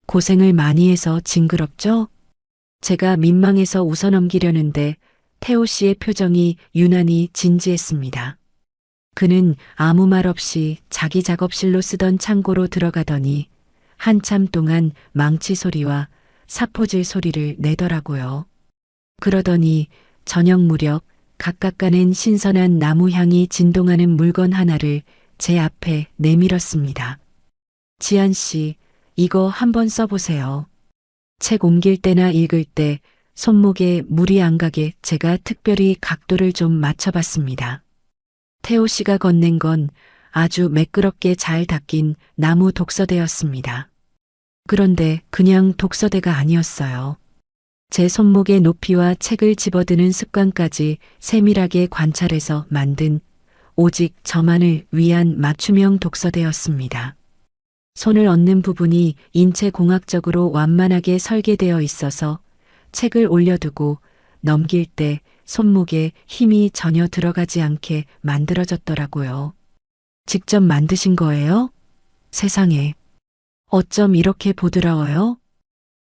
고생을 많이 해서 징그럽죠? 제가 민망해서 웃어넘기려는데 태호 씨의 표정이 유난히 진지했습니다. 그는 아무 말 없이 자기 작업실로 쓰던 창고로 들어가더니 한참 동안 망치 소리와 사포질 소리를 내더라고요. 그러더니 저녁 무렵 각각 가는 신선한 나무 향이 진동하는 물건 하나를 제 앞에 내밀었습니다. 지한 씨, 이거 한번 써보세요. 책 옮길 때나 읽을 때 손목에 물이 안 가게 제가 특별히 각도를 좀 맞춰봤습니다. 태호 씨가 건넨 건 아주 매끄럽게 잘 닦인 나무 독서대였습니다. 그런데 그냥 독서대가 아니었어요. 제 손목의 높이와 책을 집어드는 습관까지 세밀하게 관찰해서 만든 오직 저만을 위한 맞춤형 독서대였습니다. 손을 얹는 부분이 인체공학적으로 완만하게 설계되어 있어서 책을 올려두고 넘길 때 손목에 힘이 전혀 들어가지 않게 만들어졌더라고요. 직접 만드신 거예요? 세상에. 어쩜 이렇게 보드라워요?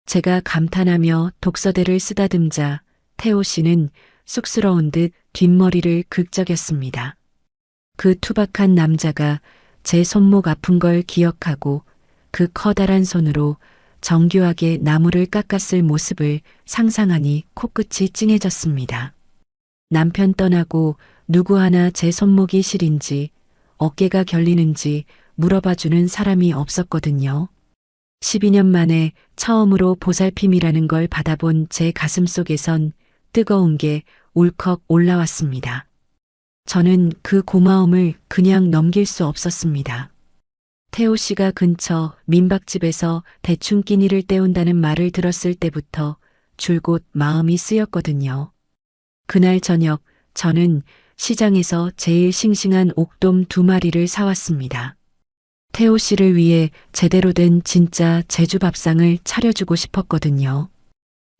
제가 감탄하며 독서대를 쓰다듬자 태호 씨는 쑥스러운 듯 뒷머리를 긁적였습니다. 그 투박한 남자가 제 손목 아픈 걸 기억하고 그 커다란 손으로 정교하게 나무를 깎았을 모습을 상상하니 코끝이 찡해졌습니다. 남편 떠나고 누구 하나 제 손목이 시린지 어깨가 결리는지 물어봐주는 사람이 없었거든요. 12년 만에 처음으로 보살핌이라는 걸 받아본 제 가슴 속에선 뜨거운 게 울컥 올라왔습니다. 저는 그 고마움을 그냥 넘길 수 없었습니다. 태호 씨가 근처 민박집에서 대충 끼니를 때운다는 말을 들었을 때부터 줄곧 마음이 쓰였거든요. 그날 저녁 저는 시장에서 제일 싱싱한 옥돔 2마리를 사왔습니다. 태호 씨를 위해 제대로 된 진짜 제주 밥상을 차려주고 싶었거든요.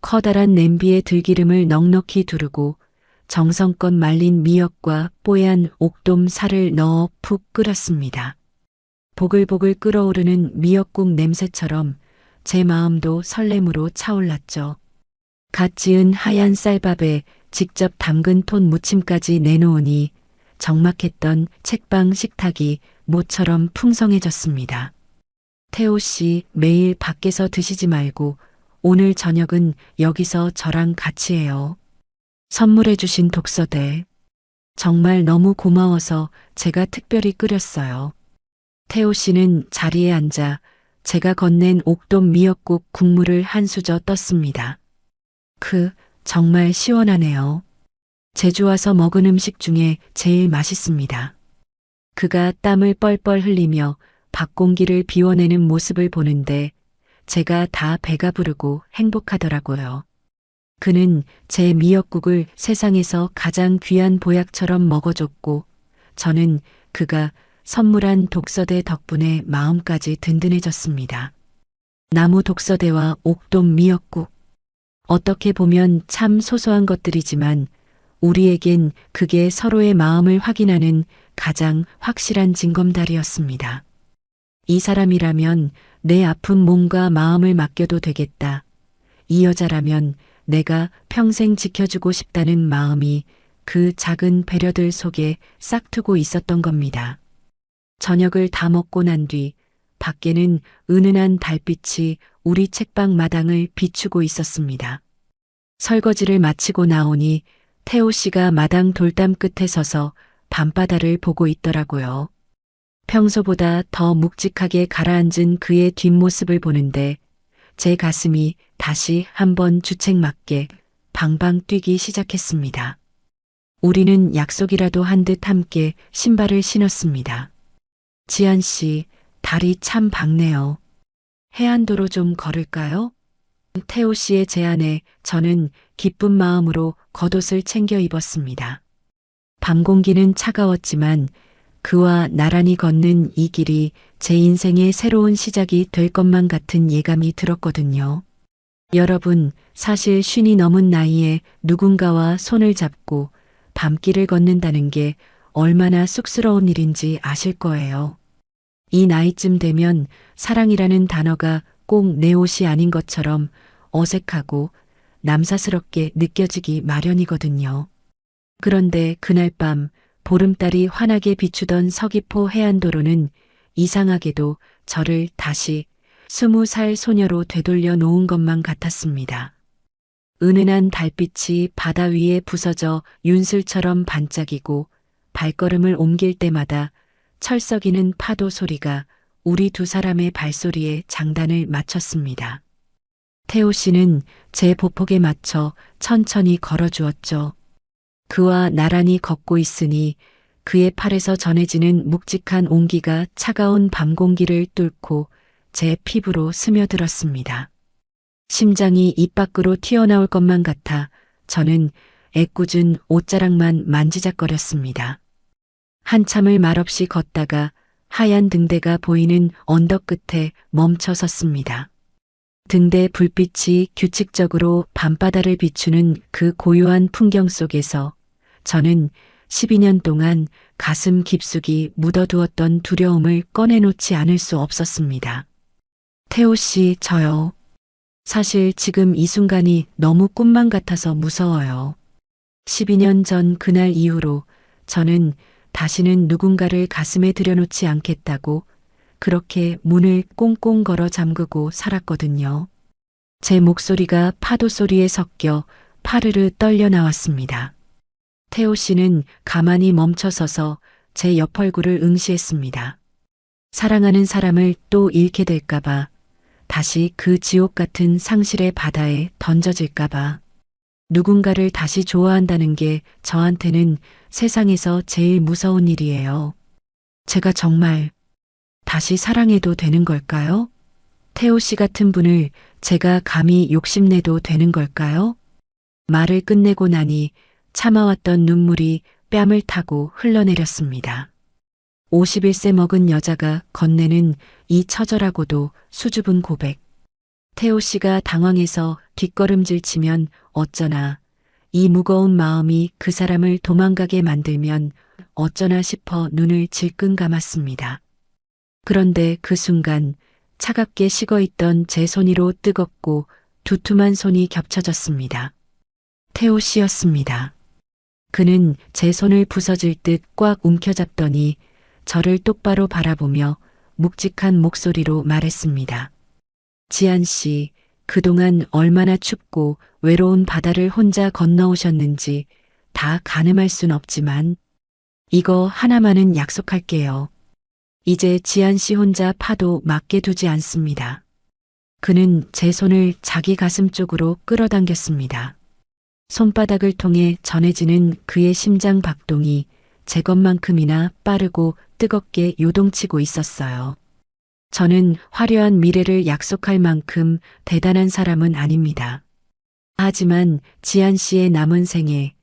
커다란 냄비에 들기름을 넉넉히 두르고 정성껏 말린 미역과 뽀얀 옥돔 살을 넣어 푹 끓였습니다. 보글보글 끓어오르는 미역국 냄새처럼 제 마음도 설렘으로 차올랐죠. 갓 지은 하얀 쌀밥에 직접 담근 톤 무침까지 내놓으니 적막했던 책방 식탁이 모처럼 풍성해졌습니다. 태호 씨, 매일 밖에서 드시지 말고 오늘 저녁은 여기서 저랑 같이 해요. 선물해 주신 독서대. 정말 너무 고마워서 제가 특별히 끓였어요. 태호 씨는 자리에 앉아 제가 건넨 옥돔 미역국 국물을 한 수저 떴습니다. 정말 시원하네요. 제주 와서 먹은 음식 중에 제일 맛있습니다. 그가 땀을 뻘뻘 흘리며 밖 공기를 비워내는 모습을 보는데 제가 다 배가 부르고 행복하더라고요. 그는 제 미역국을 세상에서 가장 귀한 보약처럼 먹어줬고 저는 그가 선물한 독서대 덕분에 마음까지 든든해졌습니다. 나무 독서대와 옥돔 미역국. 어떻게 보면 참 소소한 것들이지만 우리에겐 그게 서로의 마음을 확인하는 가장 확실한 징검다리였습니다. 이 사람이라면 내 아픈 몸과 마음을 맡겨도 되겠다. 이 여자라면 내가 평생 지켜주고 싶다는 마음이 그 작은 배려들 속에 싹트고 있었던 겁니다. 저녁을 다 먹고 난 뒤 밖에는 은은한 달빛이 우리 책방 마당을 비추고 있었습니다. 설거지를 마치고 나오니 태호 씨가 마당 돌담 끝에 서서 밤바다를 보고 있더라고요. 평소보다 더 묵직하게 가라앉은 그의 뒷모습을 보는데 제 가슴이 다시 한번 주책맞게 방방 뛰기 시작했습니다. 우리는 약속이라도 한 듯 함께 신발을 신었습니다. 지한 씨, 달이 참 밝네요. 해안도로 좀 걸을까요? 태호 씨의 제안에 저는 기쁜 마음으로 겉옷을 챙겨 입었습니다. 밤 공기는 차가웠지만 그와 나란히 걷는 이 길이 제 인생의 새로운 시작이 될 것만 같은 예감이 들었거든요. 여러분, 사실 50이 넘은 나이에 누군가와 손을 잡고 밤길을 걷는다는 게 얼마나 쑥스러운 일인지 아실 거예요. 이 나이쯤 되면 사랑이라는 단어가 꼭 내 옷이 아닌 것처럼 어색하고 남사스럽게 느껴지기 마련이거든요. 그런데 그날 밤 보름달이 환하게 비추던 서귀포 해안도로는 이상하게도 저를 다시 20살 소녀로 되돌려 놓은 것만 같았습니다. 은은한 달빛이 바다 위에 부서져 윤슬처럼 반짝이고 발걸음을 옮길 때마다 철썩이는 파도 소리가 우리 두 사람의 발소리에 장단을 맞췄습니다. 태호 씨는 제 보폭에 맞춰 천천히 걸어주었죠. 그와 나란히 걷고 있으니 그의 팔에서 전해지는 묵직한 온기가 차가운 밤 공기를 뚫고 제 피부로 스며들었습니다. 심장이 입 밖으로 튀어나올 것만 같아 저는 애꿎은 옷자락만 만지작거렸습니다. 한참을 말없이 걷다가 하얀 등대가 보이는 언덕 끝에 멈춰 섰습니다. 등대 불빛이 규칙적으로 밤바다를 비추는 그 고요한 풍경 속에서 저는 12년 동안 가슴 깊숙이 묻어두었던 두려움을 꺼내놓지 않을 수 없었습니다. 태호 씨, 저요. 사실 지금 이 순간이 너무 꿈만 같아서 무서워요. 12년 전 그날 이후로 저는 다시는 누군가를 가슴에 들여놓지 않겠다고 그렇게 문을 꽁꽁 걸어 잠그고 살았거든요. 제 목소리가 파도 소리에 섞여 파르르 떨려 나왔습니다. 태호 씨는 가만히 멈춰서서 제 옆 얼굴을 응시했습니다. 사랑하는 사람을 또 잃게 될까봐, 다시 그 지옥 같은 상실의 바다에 던져질까봐, 누군가를 다시 좋아한다는 게 저한테는 세상에서 제일 무서운 일이에요. 제가 정말 다시 사랑해도 되는 걸까요? 태호 씨 같은 분을 제가 감히 욕심내도 되는 걸까요? 말을 끝내고 나니 참아왔던 눈물이 뺨을 타고 흘러내렸습니다. 51세 먹은 여자가 건네는 이 처절하고도 수줍은 고백. 태호 씨가 당황해서 뒷걸음질 치면 어쩌나, 이 무거운 마음이 그 사람을 도망가게 만들면 어쩌나 싶어 눈을 질끈 감았습니다. 그런데 그 순간 차갑게 식어있던 제 손위로 뜨겁고 두툼한 손이 겹쳐졌습니다. 태호 씨였습니다. 그는 제 손을 부서질 듯 꽉 움켜잡더니 저를 똑바로 바라보며 묵직한 목소리로 말했습니다. 지한 씨, 그동안 얼마나 춥고 외로운 바다를 혼자 건너오셨는지 다 가늠할 순 없지만 이거 하나만은 약속할게요. 이제 지한 씨 혼자 파도 맞게 두지 않습니다. 그는 제 손을 자기 가슴 쪽으로 끌어당겼습니다. 손바닥을 통해 전해지는 그의 심장 박동이 제 것만큼이나 빠르고 뜨겁게 요동치고 있었어요. 저는 화려한 미래를 약속할 만큼 대단한 사람은 아닙니다. 하지만 지한 씨의 남은 생에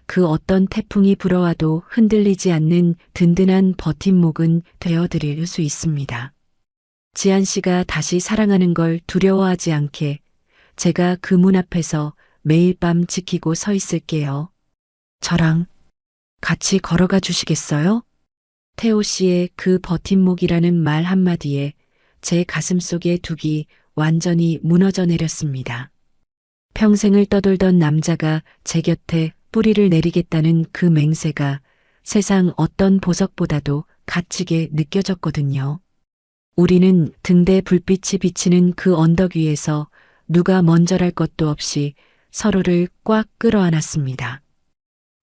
그 어떤 태풍이 불어와도 흔들리지 않는 든든한 버팀목은 되어드릴 수 있습니다. 지한 씨가 다시 사랑하는 걸 두려워하지 않게 제가 그 문 앞에서 매일 밤 지키고 서 있을게요. 저랑 같이 걸어가 주시겠어요? 태호 씨의 그 버팀목이라는 말 한마디에 제 가슴 속의 둑이 완전히 무너져 내렸습니다. 평생을 떠돌던 남자가 제 곁에 뿌리를 내리겠다는 그 맹세가 세상 어떤 보석보다도 값지게 느껴졌거든요. 우리는 등대 불빛이 비치는 그 언덕 위에서 누가 먼저랄 것도 없이 서로를 꽉 끌어안았습니다.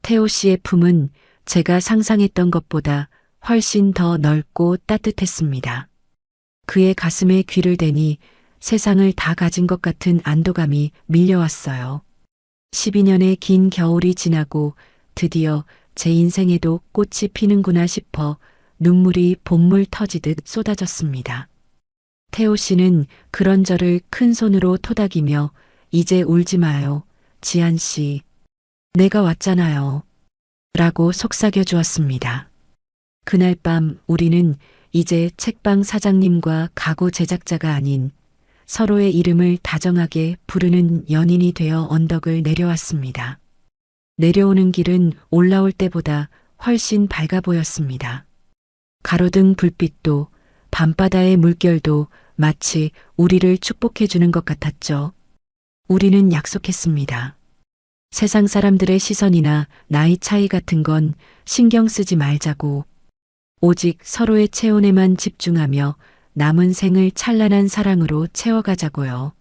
태호 씨의 품은 제가 상상했던 것보다 훨씬 더 넓고 따뜻했습니다. 그의 가슴에 귀를 대니 세상을 다 가진 것 같은 안도감이 밀려왔어요. 12년의 긴 겨울이 지나고 드디어 제 인생에도 꽃이 피는구나 싶어 눈물이 봇물 터지듯 쏟아졌습니다. 태호 씨는 그런 저를 큰 손으로 토닥이며 이제 울지 마요. 지한 씨. 내가 왔잖아요. 라고 속삭여 주었습니다. 그날 밤 우리는 이제 책방 사장님과 가구 제작자가 아닌 서로의 이름을 다정하게 부르는 연인이 되어 언덕을 내려왔습니다. 내려오는 길은 올라올 때보다 훨씬 밝아 보였습니다. 가로등 불빛도 밤바다의 물결도 마치 우리를 축복해 주는 것 같았죠. 우리는 약속했습니다. 세상 사람들의 시선이나 나이 차이 같은 건 신경 쓰지 말자고. 오직 서로의 체온에만 집중하며 남은 생을 찬란한 사랑으로 채워가자고요.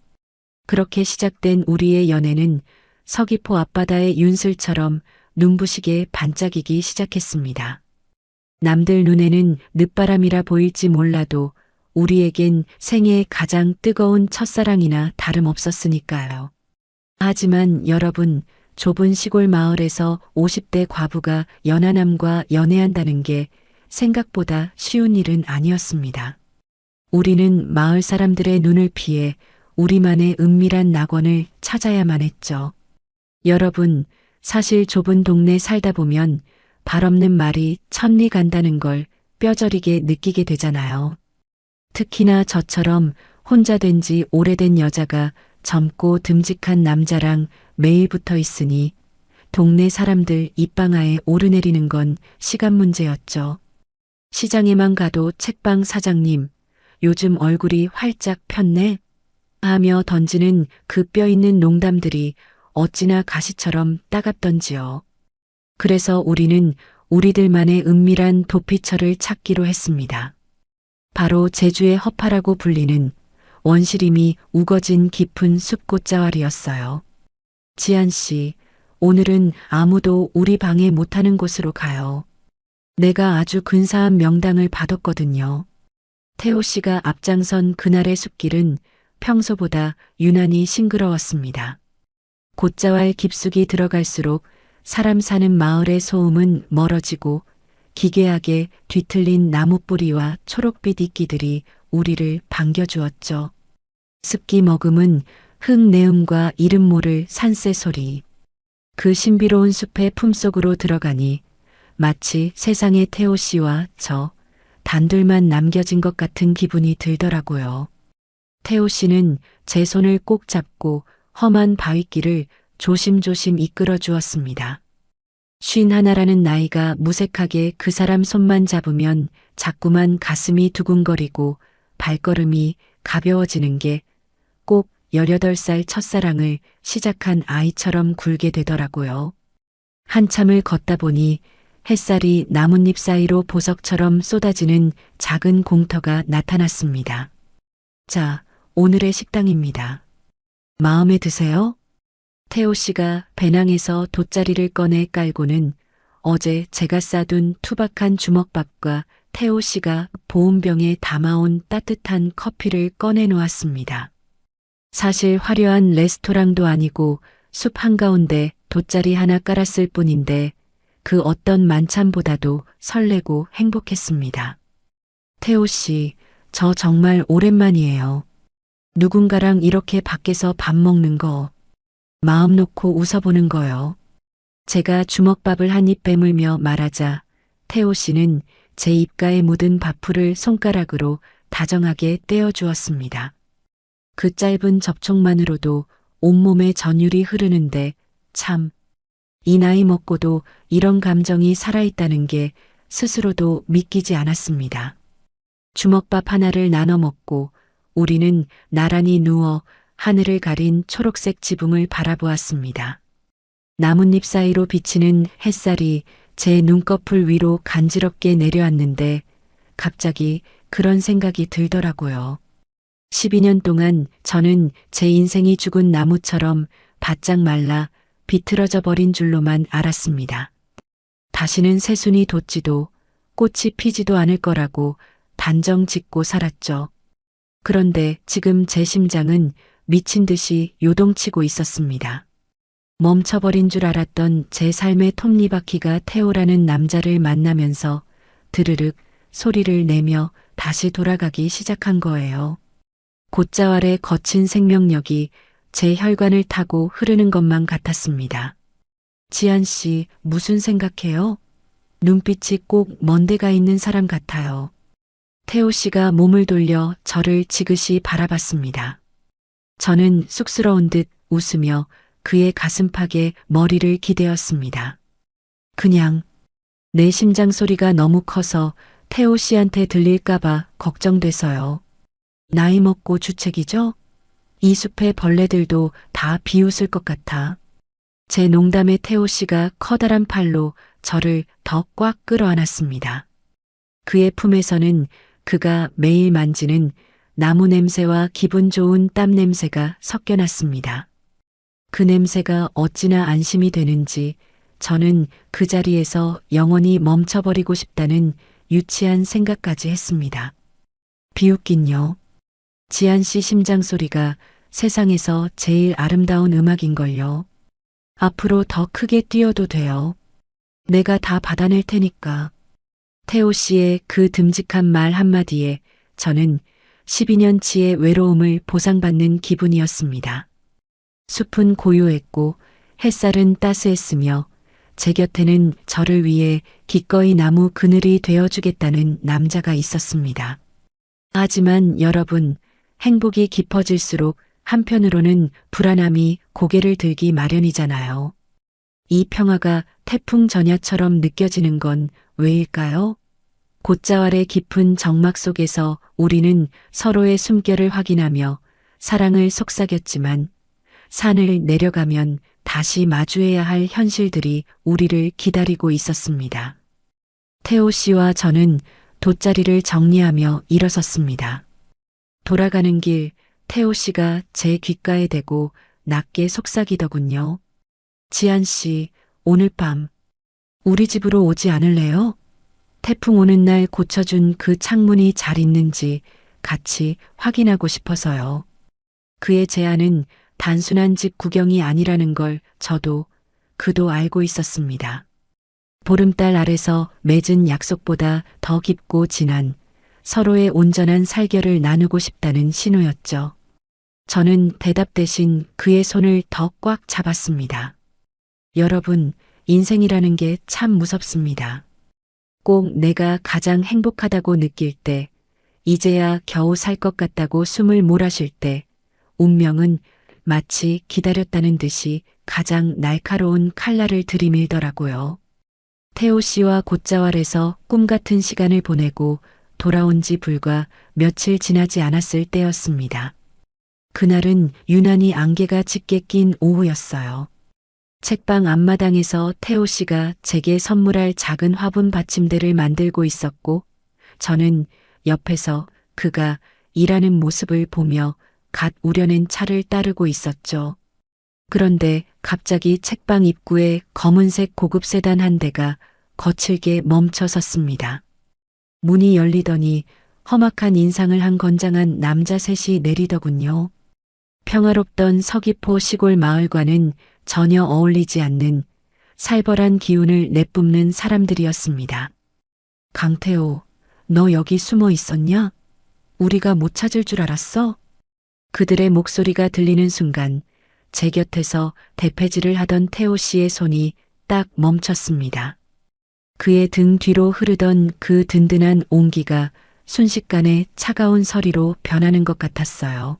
그렇게 시작된 우리의 연애는 서귀포 앞바다의 윤슬처럼 눈부시게 반짝이기 시작했습니다. 남들 눈에는 늦바람이라 보일지 몰라도 우리에겐 생애의 가장 뜨거운 첫사랑이나 다름없었으니까요. 하지만 여러분, 좁은 시골 마을에서 50대 과부가 연하남과 연애한다는 게 생각보다 쉬운 일은 아니었습니다. 우리는 마을 사람들의 눈을 피해 우리만의 은밀한 낙원을 찾아야만 했죠. 여러분, 사실 좁은 동네 살다 보면 발 없는 말이 천리 간다는 걸 뼈저리게 느끼게 되잖아요. 특히나 저처럼 혼자 된 지 오래된 여자가 젊고 듬직한 남자랑 매일 붙어 있으니 동네 사람들 입방아에 오르내리는 건 시간 문제였죠. 시장에만 가도 책방 사장님, 요즘 얼굴이 활짝 폈네? 하며 던지는 그 뼈 있는 농담들이 어찌나 가시처럼 따갑던지요. 그래서 우리는 우리들만의 은밀한 도피처를 찾기로 했습니다. 바로 제주의 허파라고 불리는 원시림이 우거진 깊은 숲꽃자왈이었어요. 지한 씨, 오늘은 아무도 우리 방해 못하는 곳으로 가요. 내가 아주 근사한 명당을 받았거든요. 태호 씨가 앞장선 그날의 숲길은 평소보다 유난히 싱그러웠습니다. 곶자왈 깊숙이 들어갈수록 사람 사는 마을의 소음은 멀어지고 기괴하게 뒤틀린 나무뿌리와 초록빛 이끼들이 우리를 반겨주었죠. 습기 머금은 흙내음과 이름 모를 산새 소리. 그 신비로운 숲의 품속으로 들어가니 마치 세상의 태호 씨와 저 단둘만 남겨진 것 같은 기분이 들더라고요. 태호 씨는 제 손을 꼭 잡고 험한 바위길을 조심조심 이끌어 주었습니다. 51라는 나이가 무색하게 그 사람 손만 잡으면 자꾸만 가슴이 두근거리고 발걸음이 가벼워지는 게 꼭 18살 첫사랑을 시작한 아이처럼 굴게 되더라고요. 한참을 걷다 보니 햇살이 나뭇잎 사이로 보석처럼 쏟아지는 작은 공터가 나타났습니다. 자, 오늘의 식당입니다. 마음에 드세요? 태호 씨가 배낭에서 돗자리를 꺼내 깔고는 어제 제가 싸둔 투박한 주먹밥과 태호 씨가 보온병에 담아온 따뜻한 커피를 꺼내 놓았습니다. 사실 화려한 레스토랑도 아니고 숲 한가운데 돗자리 하나 깔았을 뿐인데 그 어떤 만찬보다도 설레고 행복했습니다. 태호 씨, 저 정말 오랜만이에요. 누군가랑 이렇게 밖에서 밥 먹는 거, 마음 놓고 웃어보는 거요. 제가 주먹밥을 한 입 베물며 말하자 태호 씨는 제 입가에 묻은 밥풀을 손가락으로 다정하게 떼어주었습니다. 그 짧은 접촉만으로도 온몸에 전율이 흐르는데 참, 이 나이 먹고도 이런 감정이 살아있다는 게 스스로도 믿기지 않았습니다. 주먹밥 하나를 나눠 먹고 우리는 나란히 누워 하늘을 가린 초록색 지붕을 바라보았습니다. 나뭇잎 사이로 비치는 햇살이 제 눈꺼풀 위로 간지럽게 내려왔는데 갑자기 그런 생각이 들더라고요. 12년 동안 저는 제 인생이 죽은 나무처럼 바짝 말라 비틀어져 버린 줄로만 알았습니다. 다시는 새순이 돋지도 꽃이 피지도 않을 거라고 단정 짓고 살았죠. 그런데 지금 제 심장은 미친 듯이 요동치고 있었습니다. 멈춰버린 줄 알았던 제 삶의 톱니바퀴가 태호라는 남자를 만나면서 드르륵 소리를 내며 다시 돌아가기 시작한 거예요. 곧자왈의 거친 생명력이 제 혈관을 타고 흐르는 것만 같았습니다. 지한 씨, 무슨 생각해요? 눈빛이 꼭 먼 데가 있는 사람 같아요. 태호 씨가 몸을 돌려 저를 지그시 바라봤습니다. 저는 쑥스러운 듯 웃으며 그의 가슴팍에 머리를 기대었습니다. 그냥 내 심장 소리가 너무 커서 태호 씨한테 들릴까봐 걱정돼서요. 나이 먹고 주책이죠? 이 숲의 벌레들도 다 비웃을 것 같아. 제 농담에 태호 씨가 커다란 팔로 저를 더 꽉 끌어안았습니다. 그의 품에서는 그가 매일 만지는 나무 냄새와 기분 좋은 땀 냄새가 섞여났습니다. 그 냄새가 어찌나 안심이 되는지 저는 그 자리에서 영원히 멈춰버리고 싶다는 유치한 생각까지 했습니다. 비웃긴요. 지한 씨 심장 소리가 세상에서 제일 아름다운 음악인걸요. 앞으로 더 크게 뛰어도 돼요. 내가 다 받아낼 테니까. 태호 씨의 그 듬직한 말 한마디에 저는 12년치의 외로움을 보상받는 기분이었습니다. 숲은 고요했고 햇살은 따스했으며 제 곁에는 저를 위해 기꺼이 나무 그늘이 되어주겠다는 남자가 있었습니다. 하지만 여러분, 행복이 깊어질수록 한편으로는 불안함이 고개를 들기 마련이잖아요. 이 평화가 태풍 전야처럼 느껴지는 건 왜일까요? 곧자왈의 깊은 정막 속에서 우리는 서로의 숨결을 확인하며 사랑을 속삭였지만 산을 내려가면 다시 마주해야 할 현실들이 우리를 기다리고 있었습니다. 태호 씨와 저는 돗자리를 정리하며 일어섰습니다. 돌아가는 길 태호 씨가 제 귓가에 대고 낮게 속삭이더군요. 지한 씨, 오늘 밤 우리 집으로 오지 않을래요? 태풍 오는 날 고쳐준 그 창문이 잘 있는지 같이 확인하고 싶어서요. 그의 제안은 단순한 집 구경이 아니라는 걸 저도 그도 알고 있었습니다. 보름달 아래서 맺은 약속보다 더 깊고 진한 서로의 온전한 살결을 나누고 싶다는 신호였죠. 저는 대답 대신 그의 손을 더 꽉 잡았습니다. 여러분, 인생이라는 게 참 무섭습니다. 꼭 내가 가장 행복하다고 느낄 때, 이제야 겨우 살 것 같다고 숨을 몰아쉴 때, 운명은 마치 기다렸다는 듯이 가장 날카로운 칼날을 들이밀더라고요. 태호 씨와 곧자왈에서 꿈같은 시간을 보내고 돌아온 지 불과 며칠 지나지 않았을 때였습니다. 그날은 유난히 안개가 짙게 낀 오후였어요. 책방 앞마당에서 태호 씨가 제게 선물할 작은 화분 받침대를 만들고 있었고 저는 옆에서 그가 일하는 모습을 보며 갓 우려낸 차를 따르고 있었죠. 그런데 갑자기 책방 입구에 검은색 고급 세단 한 대가 거칠게 멈춰 섰습니다. 문이 열리더니 험악한 인상을 한 건장한 남자 셋이 내리더군요. 평화롭던 서귀포 시골 마을과는 전혀 어울리지 않는 살벌한 기운을 내뿜는 사람들이었습니다. 강태호, 너 여기 숨어 있었냐? 우리가 못 찾을 줄 알았어? 그들의 목소리가 들리는 순간 제 곁에서 대패질을 하던 태호 씨의 손이 딱 멈췄습니다. 그의 등 뒤로 흐르던 그 든든한 온기가 순식간에 차가운 서리로 변하는 것 같았어요.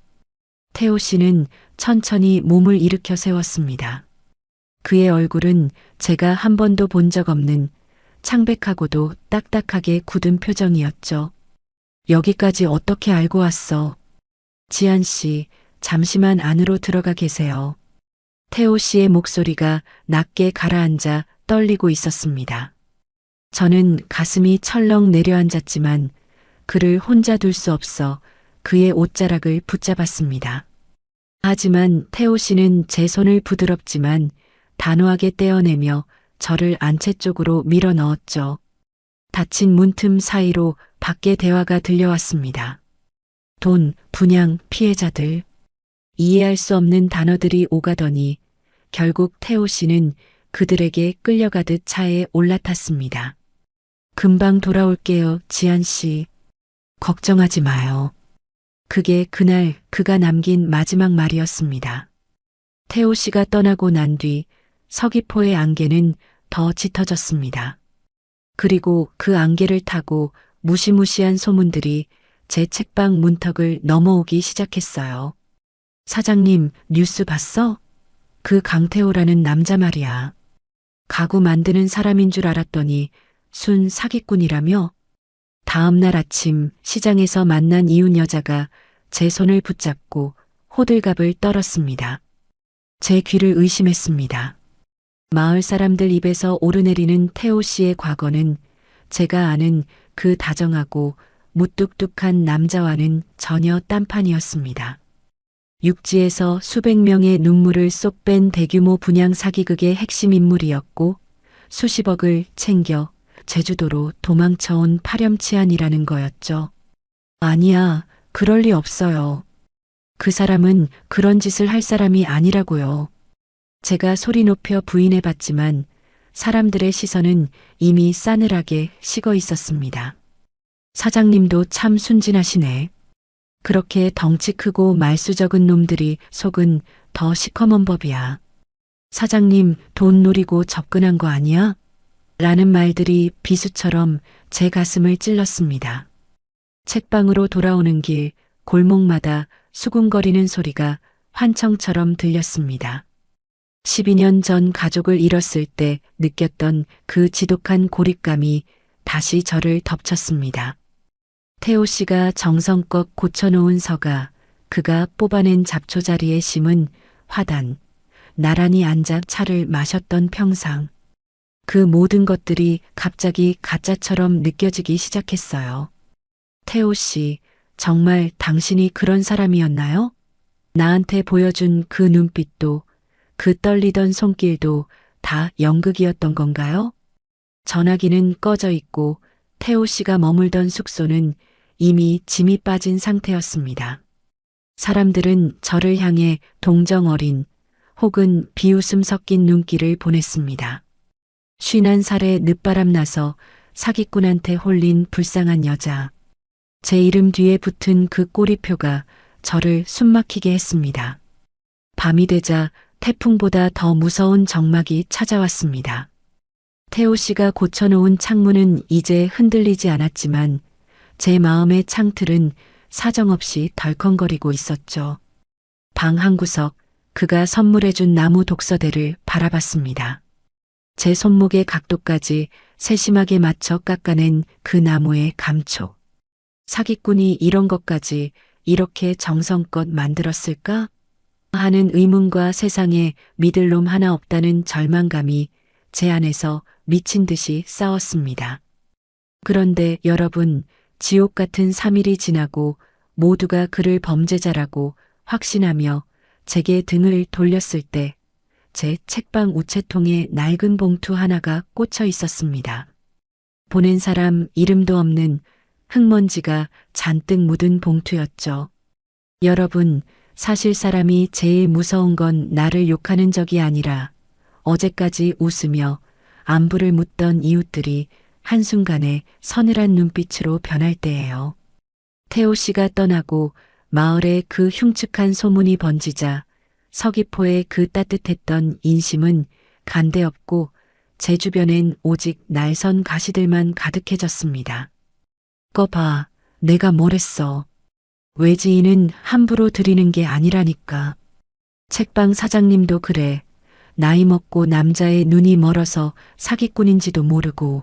태호 씨는 천천히 몸을 일으켜 세웠습니다. 그의 얼굴은 제가 한 번도 본 적 없는 창백하고도 딱딱하게 굳은 표정이었죠. 여기까지 어떻게 알고 왔어? 지한 씨, 잠시만 안으로 들어가 계세요. 태호 씨의 목소리가 낮게 가라앉아 떨리고 있었습니다. 저는 가슴이 철렁 내려앉았지만 그를 혼자 둘 수 없어 그의 옷자락을 붙잡았습니다. 하지만 태호 씨는 제 손을 부드럽지만 단호하게 떼어내며 저를 안채 쪽으로 밀어 넣었죠. 닫힌 문틈 사이로 밖의 대화가 들려왔습니다. 돈, 분양, 피해자들. 이해할 수 없는 단어들이 오가더니 결국 태호 씨는 그들에게 끌려가듯 차에 올라탔습니다. 금방 돌아올게요, 지한 씨. 걱정하지 마요. 그게 그날 그가 남긴 마지막 말이었습니다. 태호 씨가 떠나고 난 뒤 서귀포의 안개는 더 짙어졌습니다. 그리고 그 안개를 타고 무시무시한 소문들이 제 책방 문턱을 넘어오기 시작했어요. 사장님, 뉴스 봤어? 그 강태호라는 남자 말이야. 가구 만드는 사람인 줄 알았더니 순 사기꾼이라며? 다음 날 아침 시장에서 만난 이웃 여자가 제 손을 붙잡고 호들갑을 떨었습니다. 제 귀를 의심했습니다. 마을 사람들 입에서 오르내리는 태호 씨의 과거는 제가 아는 그 다정하고 무뚝뚝한 남자와는 전혀 딴판이었습니다. 육지에서 수백 명의 눈물을 쏙 뺀 대규모 분양 사기극의 핵심 인물이었고 수십억을 챙겨 제주도로 도망쳐온 파렴치한이라는 거였죠. 아니야, 그럴 리 없어요. 그 사람은 그런 짓을 할 사람이 아니라고요. 제가 소리 높여 부인해봤지만 사람들의 시선은 이미 싸늘하게 식어 있었습니다. 사장님도 참 순진하시네. 그렇게 덩치 크고 말수 적은 놈들이 속은 더 시커먼 법이야. 사장님 돈 노리고 접근한 거 아니야? 라는 말들이 비수처럼 제 가슴을 찔렀습니다. 책방으로 돌아오는 길 골목마다 수군거리는 소리가 환청처럼 들렸습니다. 12년 전 가족을 잃었을 때 느꼈던 그 지독한 고립감이 다시 저를 덮쳤습니다. 태호 씨가 정성껏 고쳐놓은 서가, 그가 뽑아낸 잡초 자리에 심은 화단, 나란히 앉아 차를 마셨던 평상. 그 모든 것들이 갑자기 가짜처럼 느껴지기 시작했어요. 태호 씨, 정말 당신이 그런 사람이었나요? 나한테 보여준 그 눈빛도, 그 떨리던 손길도 다 연극이었던 건가요? 전화기는 꺼져 있고 태호 씨가 머물던 숙소는 이미 짐이 빠진 상태였습니다. 사람들은 저를 향해 동정 어린 혹은 비웃음 섞인 눈길을 보냈습니다. 51살에 늦바람 나서 사기꾼한테 홀린 불쌍한 여자. 제 이름 뒤에 붙은 그 꼬리표가 저를 숨막히게 했습니다. 밤이 되자 태풍보다 더 무서운 정막이 찾아왔습니다. 태호 씨가 고쳐놓은 창문은 이제 흔들리지 않았지만 제 마음의 창틀은 사정없이 덜컹거리고 있었죠. 방 한 구석, 그가 선물해준 나무 독서대를 바라봤습니다. 제 손목의 각도까지 세심하게 맞춰 깎아낸 그 나무의 감촉. 사기꾼이 이런 것까지 이렇게 정성껏 만들었을까? 하는 의문과 세상에 믿을 놈 하나 없다는 절망감이 제 안에서 미친 듯이 싸웠습니다. 그런데 여러분, 지옥 같은 3일이 지나고 모두가 그를 범죄자라고 확신하며 제게 등을 돌렸을 때 제 책방 우체통에 낡은 봉투 하나가 꽂혀 있었습니다. 보낸 사람 이름도 없는 흙먼지가 잔뜩 묻은 봉투였죠. 여러분, 사실 사람이 제일 무서운 건 나를 욕하는 적이 아니라 어제까지 웃으며 안부를 묻던 이웃들이 한순간에 서늘한 눈빛으로 변할 때예요. 태호 씨가 떠나고 마을에 그 흉측한 소문이 번지자 서귀포의 그 따뜻했던 인심은 간데없고 제 주변엔 오직 날선 가시들만 가득해졌습니다. 거 봐, 내가 뭘 했어. 외지인은 함부로 드리는 게 아니라니까. 책방 사장님도 그래. 나이 먹고 남자의 눈이 멀어서 사기꾼인지도 모르고.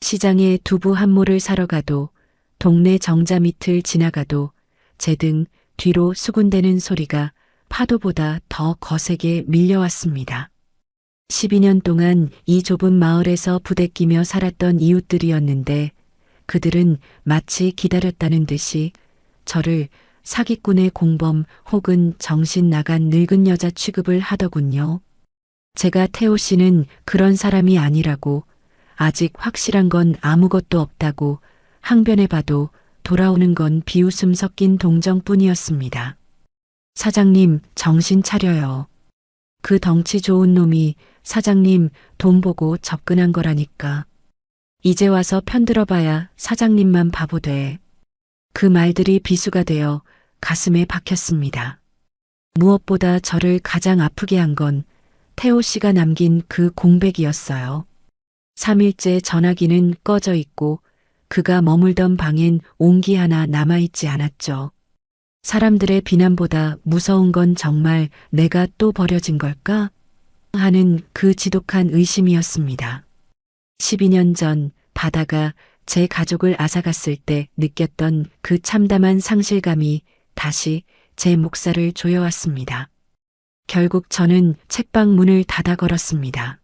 시장에 두부 한 모를 사러 가도 동네 정자 밑을 지나가도 제 등 뒤로 수군대는 소리가 파도보다 더 거세게 밀려왔습니다. 12년 동안 이 좁은 마을에서 부대끼며 살았던 이웃들이었는데 그들은 마치 기다렸다는 듯이 저를 사기꾼의 공범 혹은 정신 나간 늙은 여자 취급을 하더군요. 제가 태호 씨는 그런 사람이 아니라고, 아직 확실한 건 아무것도 없다고 항변해봐도 돌아오는 건 비웃음 섞인 동정뿐이었습니다. 사장님, 정신 차려요. 그 덩치 좋은 놈이 사장님 돈 보고 접근한 거라니까. 이제 와서 편들어봐야 사장님만 바보 돼. 그 말들이 비수가 되어 가슴에 박혔습니다. 무엇보다 저를 가장 아프게 한 건 태호 씨가 남긴 그 공백이었어요. 3일째 전화기는 꺼져 있고 그가 머물던 방엔 온기 하나 남아있지 않았죠. 사람들의 비난보다 무서운 건 정말 내가 또 버려진 걸까? 하는 그 지독한 의심이었습니다. 12년 전 바다가 제 가족을 앗아갔을 때 느꼈던 그 참담한 상실감이 다시 제 목살을 조여왔습니다. 결국 저는 책방 문을 닫아 걸었습니다.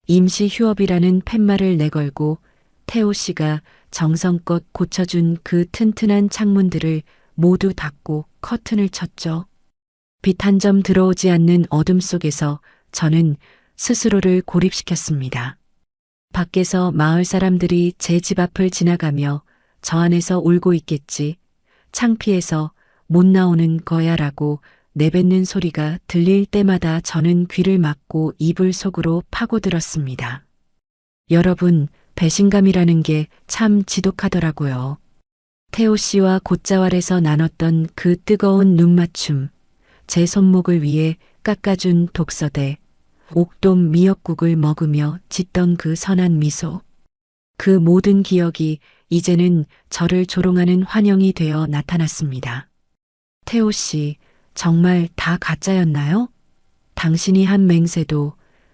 임시 휴업이라는 팻말을 내걸고 태호 씨가 정성껏 고쳐준 그 튼튼한 창문들을 모두 닫고 커튼을 쳤죠. 빛 한 점 들어오지 않는 어둠 속에서 저는 스스로를 고립시켰습니다. 밖에서 마을 사람들이 제 집 앞을 지나가며 저 안에서 울고 있겠지. 창피해서 못 나오는 거야라고 내뱉는 소리가 들릴 때마다 저는 귀를 막고 이불 속으로 파고들었습니다. 여러분, 배신감이라는 게 참 지독하더라고요. 태호 씨와 곶자왈에서 나눴던 그 뜨거운 눈맞춤, 제 손목을 위해 깎아준 독서대, 옥돔 미역국을 먹으며 짓던 그 선한 미소. 그 모든 기억이 이제는 저를 조롱하는 환영이 되어 나타났습니다. 태호 씨, 정말 다 가짜였나요? 당신이 한 맹세도,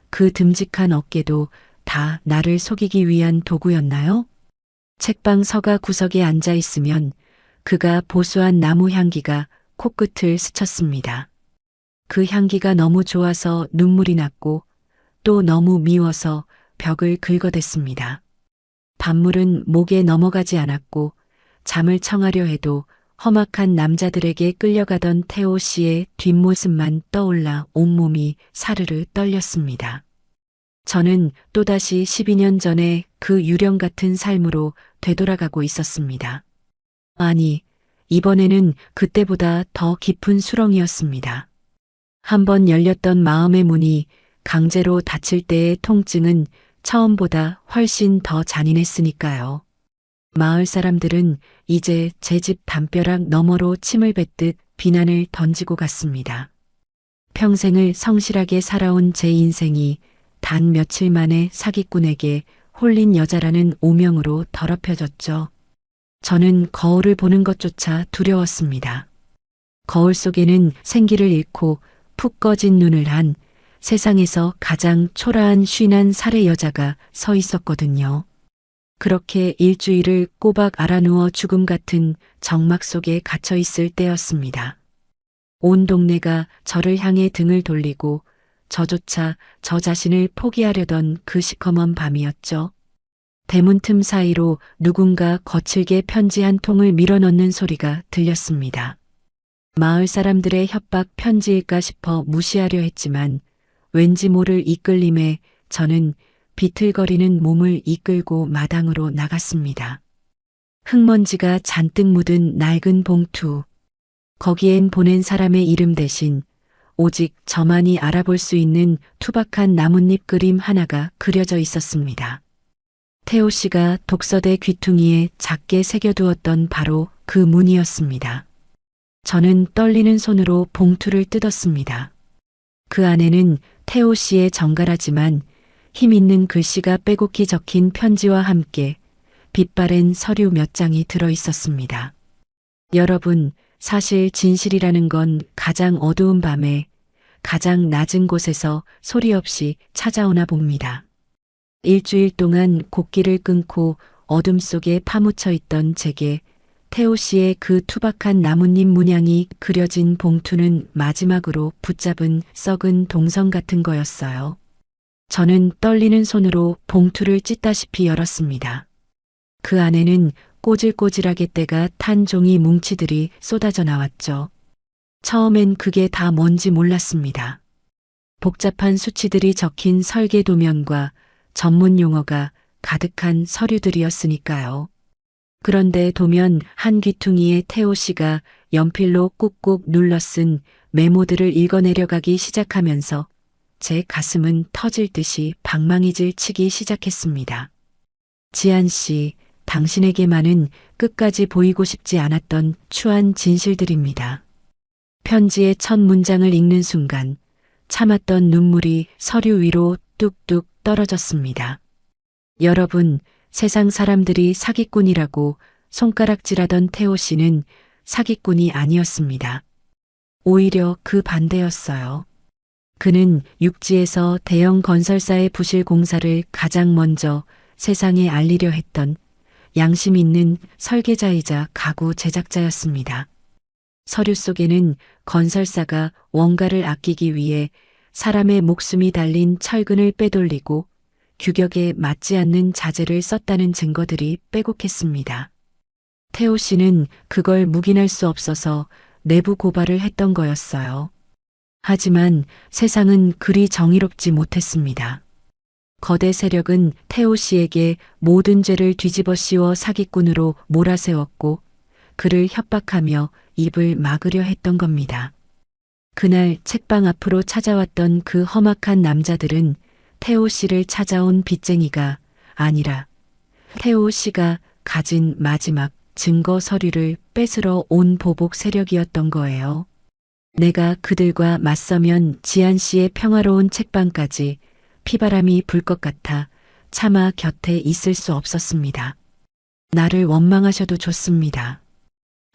그 듬직한 어깨도 다 나를 속이기 위한 도구였나요? 책방 서가 구석에 앉아 있으면 그가 보수한 나무 향기가 코끝을 스쳤습니다. 그 향기가 너무 좋아서 눈물이 났고 또 너무 미워서 벽을 긁어댔습니다. 밤물은 목에 넘어가지 않았고 잠을 청하려 해도 험악한 남자들에게 끌려가던 태호 씨의 뒷모습만 떠올라 온몸이 사르르 떨렸습니다. 저는 또다시 12년 전에 그 유령 같은 삶으로 되돌아가고 있었습니다. 아니, 이번에는 그때보다 더 깊은 수렁이었습니다. 한번 열렸던 마음의 문이 강제로 닫힐 때의 통증은 처음보다 훨씬 더 잔인했으니까요. 마을 사람들은 이제 제 집 담벼락 너머로 침을 뱉듯 비난을 던지고 갔습니다. 평생을 성실하게 살아온 제 인생이 단 며칠 만에 사기꾼에게 홀린 여자라는 오명으로 더럽혀졌죠. 저는 거울을 보는 것조차 두려웠습니다. 거울 속에는 생기를 잃고 푹 꺼진 눈을 한 세상에서 가장 초라한 쉰한 살의 여자가 서 있었거든요. 그렇게 일주일을 꼬박 알아누워 죽음 같은 정막 속에 갇혀 있을 때였습니다. 온 동네가 저를 향해 등을 돌리고 저조차 저 자신을 포기하려던 그 시커먼 밤이었죠. 대문 틈 사이로 누군가 거칠게 편지 한 통을 밀어넣는 소리가 들렸습니다. 마을 사람들의 협박 편지일까 싶어 무시하려 했지만 왠지 모를 이끌림에 저는 비틀거리는 몸을 이끌고 마당으로 나갔습니다. 흙먼지가 잔뜩 묻은 낡은 봉투. 거기엔 보낸 사람의 이름 대신 오직 저만이 알아볼 수 있는 투박한 나뭇잎 그림 하나가 그려져 있었습니다. 태호 씨가 독서대 귀퉁이에 작게 새겨두었던 바로 그 문이었습니다. 저는 떨리는 손으로 봉투를 뜯었습니다. 그 안에는 태호 씨의 정갈하지만 힘 있는 글씨가 빼곡히 적힌 편지와 함께 빛바랜 서류 몇 장이 들어 있었습니다. 여러분, 사실 진실이라는 건 가장 어두운 밤에 가장 낮은 곳에서 소리 없이 찾아오나 봅니다. 일주일 동안 곡기를 끊고 어둠 속에 파묻혀 있던 제게 태호 씨의 그 투박한 나뭇잎 문양이 그려진 봉투는 마지막으로 붙잡은 썩은 동성 같은 거였어요. 저는 떨리는 손으로 봉투를 찢다시피 열었습니다. 그 안에는 꼬질꼬질하게 때가 탄 종이 뭉치들이 쏟아져 나왔죠. 처음엔 그게 다 뭔지 몰랐습니다. 복잡한 수치들이 적힌 설계 도면과 전문 용어가 가득한 서류들이었으니까요. 그런데 도면 한 귀퉁이에 태호 씨가 연필로 꾹꾹 눌러 쓴 메모들을 읽어내려가기 시작하면서 제 가슴은 터질 듯이 방망이질 치기 시작했습니다. 지한 씨, 당신에게만은 끝까지 보이고 싶지 않았던 추한 진실들입니다. 편지의 첫 문장을 읽는 순간 참았던 눈물이 서류 위로 뚝뚝 떨어졌습니다. 여러분, 세상 사람들이 사기꾼이라고 손가락질하던 태호 씨는 사기꾼이 아니었습니다. 오히려 그 반대였어요. 그는 육지에서 대형 건설사의 부실 공사를 가장 먼저 세상에 알리려 했던 양심 있는 설계자이자 가구 제작자였습니다. 서류 속에는 건설사가 원가를 아끼기 위해 사람의 목숨이 달린 철근을 빼돌리고 규격에 맞지 않는 자재를 썼다는 증거들이 빼곡했습니다. 태호 씨는 그걸 묵인할 수 없어서 내부 고발을 했던 거였어요. 하지만 세상은 그리 정의롭지 못했습니다. 거대 세력은 태호 씨에게 모든 죄를 뒤집어 씌워 사기꾼으로 몰아세웠고 그를 협박하며 입을 막으려 했던 겁니다. 그날 책방 앞으로 찾아왔던 그 험악한 남자들은 태호 씨를 찾아온 빚쟁이가 아니라 태호 씨가 가진 마지막 증거 서류를 뺏으러 온 보복 세력이었던 거예요. 내가 그들과 맞서면 지한 씨의 평화로운 책방까지 피바람이 불 것 같아 차마 곁에 있을 수 없었습니다. 나를 원망하셔도 좋습니다.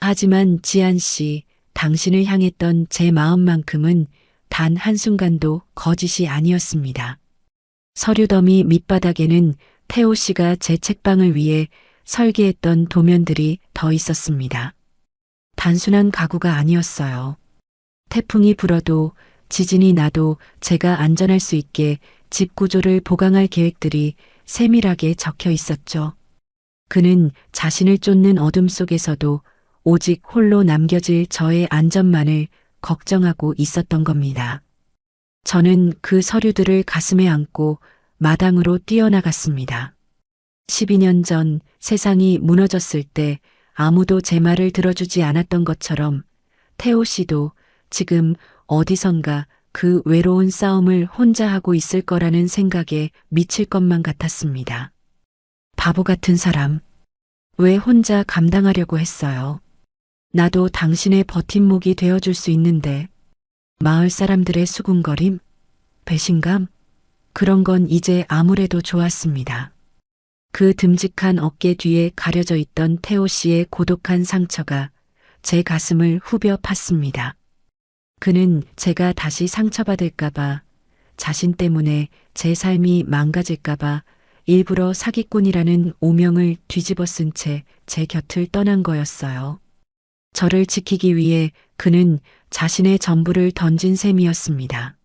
하지만 지한 씨, 당신을 향했던 제 마음만큼은 단 한순간도 거짓이 아니었습니다. 서류 더미 밑바닥에는 태호 씨가 제 책방을 위해 설계했던 도면들이 더 있었습니다. 단순한 가구가 아니었어요. 태풍이 불어도 지진이 나도 제가 안전할 수 있게 집 구조를 보강할 계획들이 세밀하게 적혀 있었죠. 그는 자신을 쫓는 어둠 속에서도 오직 홀로 남겨질 저의 안전만을 걱정하고 있었던 겁니다. 저는 그 서류들을 가슴에 안고 마당으로 뛰어나갔습니다. 12년 전 세상이 무너졌을 때 아무도 제 말을 들어주지 않았던 것처럼 태호 씨도 지금 어디선가 그 외로운 싸움을 혼자 하고 있을 거라는 생각에 미칠 것만 같았습니다. 바보 같은 사람, 왜 혼자 감당하려고 했어요? 나도 당신의 버팀목이 되어줄 수 있는데 마을 사람들의 수군거림, 배신감, 그런 건 이제 아무래도 좋았습니다. 그 듬직한 어깨 뒤에 가려져 있던 태호 씨의 고독한 상처가 제 가슴을 후벼 팠습니다. 그는 제가 다시 상처받을까봐, 자신 때문에 제 삶이 망가질까봐 일부러 사기꾼이라는 오명을 뒤집어 쓴 채 제 곁을 떠난 거였어요. 저를 지키기 위해 그는 자신의 전부를 던진 셈이었습니다.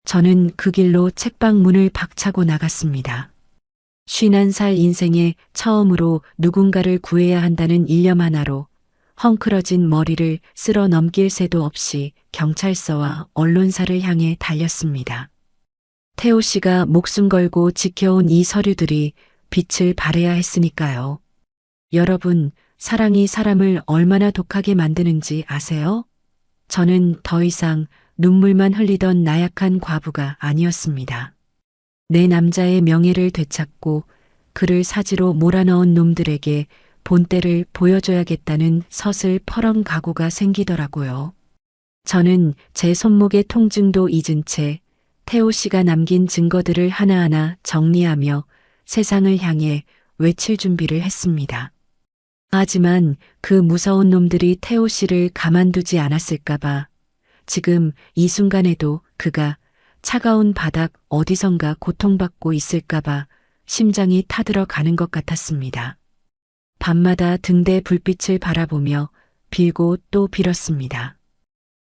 저는 그 길로 책방 문을 박차고 나갔습니다. 51살 인생에 처음으로 누군가를 구해야 한다는 일념 하나로 헝클어진 머리를 쓸어 넘길 새도 없이 경찰서와 언론사를 향해 달렸습니다. 태호 씨가 목숨 걸고 지켜온 이 서류들이 빛을 발해야 했으니까요. 여러분, 사랑이 사람을 얼마나 독하게 만드는지 아세요? 저는 더 이상 눈물만 흘리던 나약한 과부가 아니었습니다. 내 남자의 명예를 되찾고 그를 사지로 몰아넣은 놈들에게 본때를 보여줘야겠다는 서슬퍼런 각오가 생기더라고요. 저는 제 손목의 통증도 잊은 채 태호 씨가 남긴 증거들을 하나하나 정리하며 세상을 향해 외칠 준비를 했습니다. 하지만 그 무서운 놈들이 태호 씨를 가만두지 않았을까봐 지금 이 순간에도 그가 차가운 바닥 어디선가 고통받고 있을까봐 심장이 타들어 가는 것 같았습니다. 밤마다 등대 불빛을 바라보며 빌고 또 빌었습니다.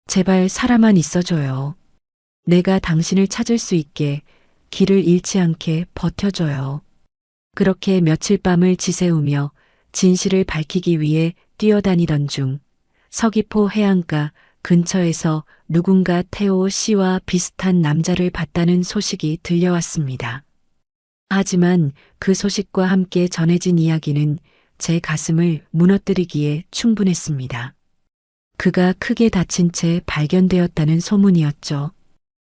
제발 살아만 있어줘요. 내가 당신을 찾을 수 있게 길을 잃지 않게 버텨줘요. 그렇게 며칠 밤을 지새우며 진실을 밝히기 위해 뛰어다니던 중 서귀포 해안가 근처에서 누군가 태호 씨와 비슷한 남자를 봤다는 소식이 들려왔습니다. 하지만 그 소식과 함께 전해진 이야기는 제 가슴을 무너뜨리기에 충분했습니다. 그가 크게 다친 채 발견되었다는 소문이었죠.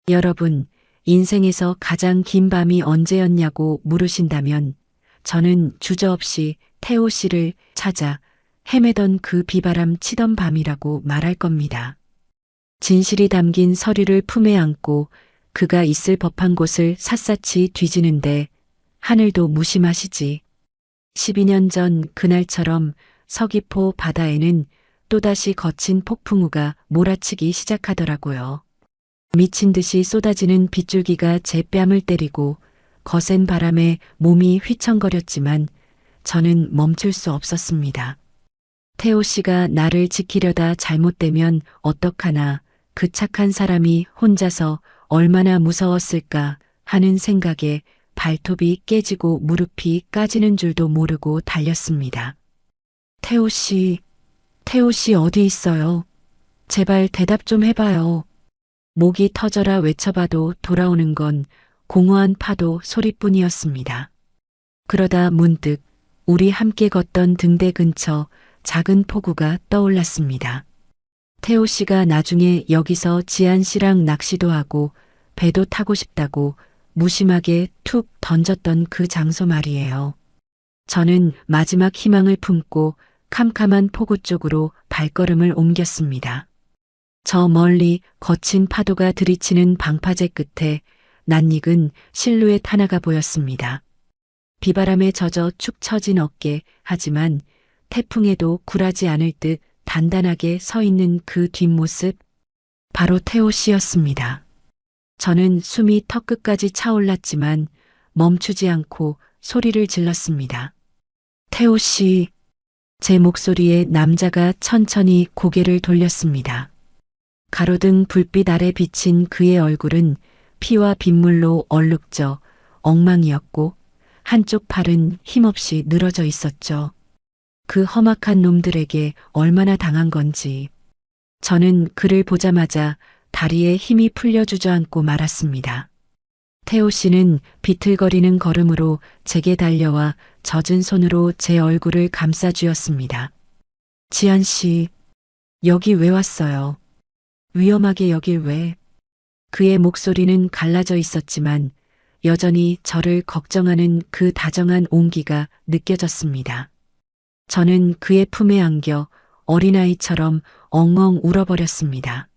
여러분, 인생에서 가장 긴 밤이 언제였냐고 물으신다면 저는 주저없이 태호 씨를 찾아 헤매던 그 비바람 치던 밤이라고 말할 겁니다. 진실이 담긴 서류를 품에 안고 그가 있을 법한 곳을 샅샅이 뒤지는데 하늘도 무심하시지. 12년 전 그날처럼 서귀포 바다에는 또다시 거친 폭풍우가 몰아치기 시작하더라고요. 미친 듯이 쏟아지는 빗줄기가 제 뺨을 때리고 거센 바람에 몸이 휘청거렸지만 저는 멈출 수 없었습니다. 태호 씨가 나를 지키려다 잘못되면 어떡하나, 그 착한 사람이 혼자서 얼마나 무서웠을까 하는 생각에 발톱이 깨지고 무릎이 까지는 줄도 모르고 달렸습니다. 태호 씨 어디 있어요? 제발 대답 좀 해봐요. 목이 터져라 외쳐봐도 돌아오는 건 공허한 파도 소리뿐이었습니다. 그러다 문득 우리 함께 걷던 등대 근처 작은 포구가 떠올랐습니다. 태호 씨가 나중에 여기서 지한 씨랑 낚시도 하고 배도 타고 싶다고 무심하게 툭 던졌던 그 장소 말이에요. 저는 마지막 희망을 품고 캄캄한 포구 쪽으로 발걸음을 옮겼습니다. 저 멀리 거친 파도가 들이치는 방파제 끝에 낯익은 실루엣 하나가 보였습니다. 비바람에 젖어 축 처진 어깨, 하지만 태풍에도 굴하지 않을 듯 단단하게 서 있는 그 뒷모습, 바로 태호 씨였습니다. 저는 숨이 턱끝까지 차올랐지만 멈추지 않고 소리를 질렀습니다. 태호 씨, 제 목소리에 남자가 천천히 고개를 돌렸습니다. 가로등 불빛 아래 비친 그의 얼굴은 피와 빗물로 얼룩져 엉망이었고 한쪽 팔은 힘없이 늘어져 있었죠. 그 험악한 놈들에게 얼마나 당한 건지. 저는 그를 보자마자 다리에 힘이 풀려 주저앉고 말았습니다. 태호 씨는 비틀거리는 걸음으로 제게 달려와 젖은 손으로 제 얼굴을 감싸주었습니다. 지한 씨, 여기 왜 왔어요? 위험하게 여길 왜? 그의 목소리는 갈라져 있었지만 여전히 저를 걱정하는 그 다정한 온기가 느껴졌습니다. 저는 그의 품에 안겨 어린아이처럼 엉엉 울어버렸습니다.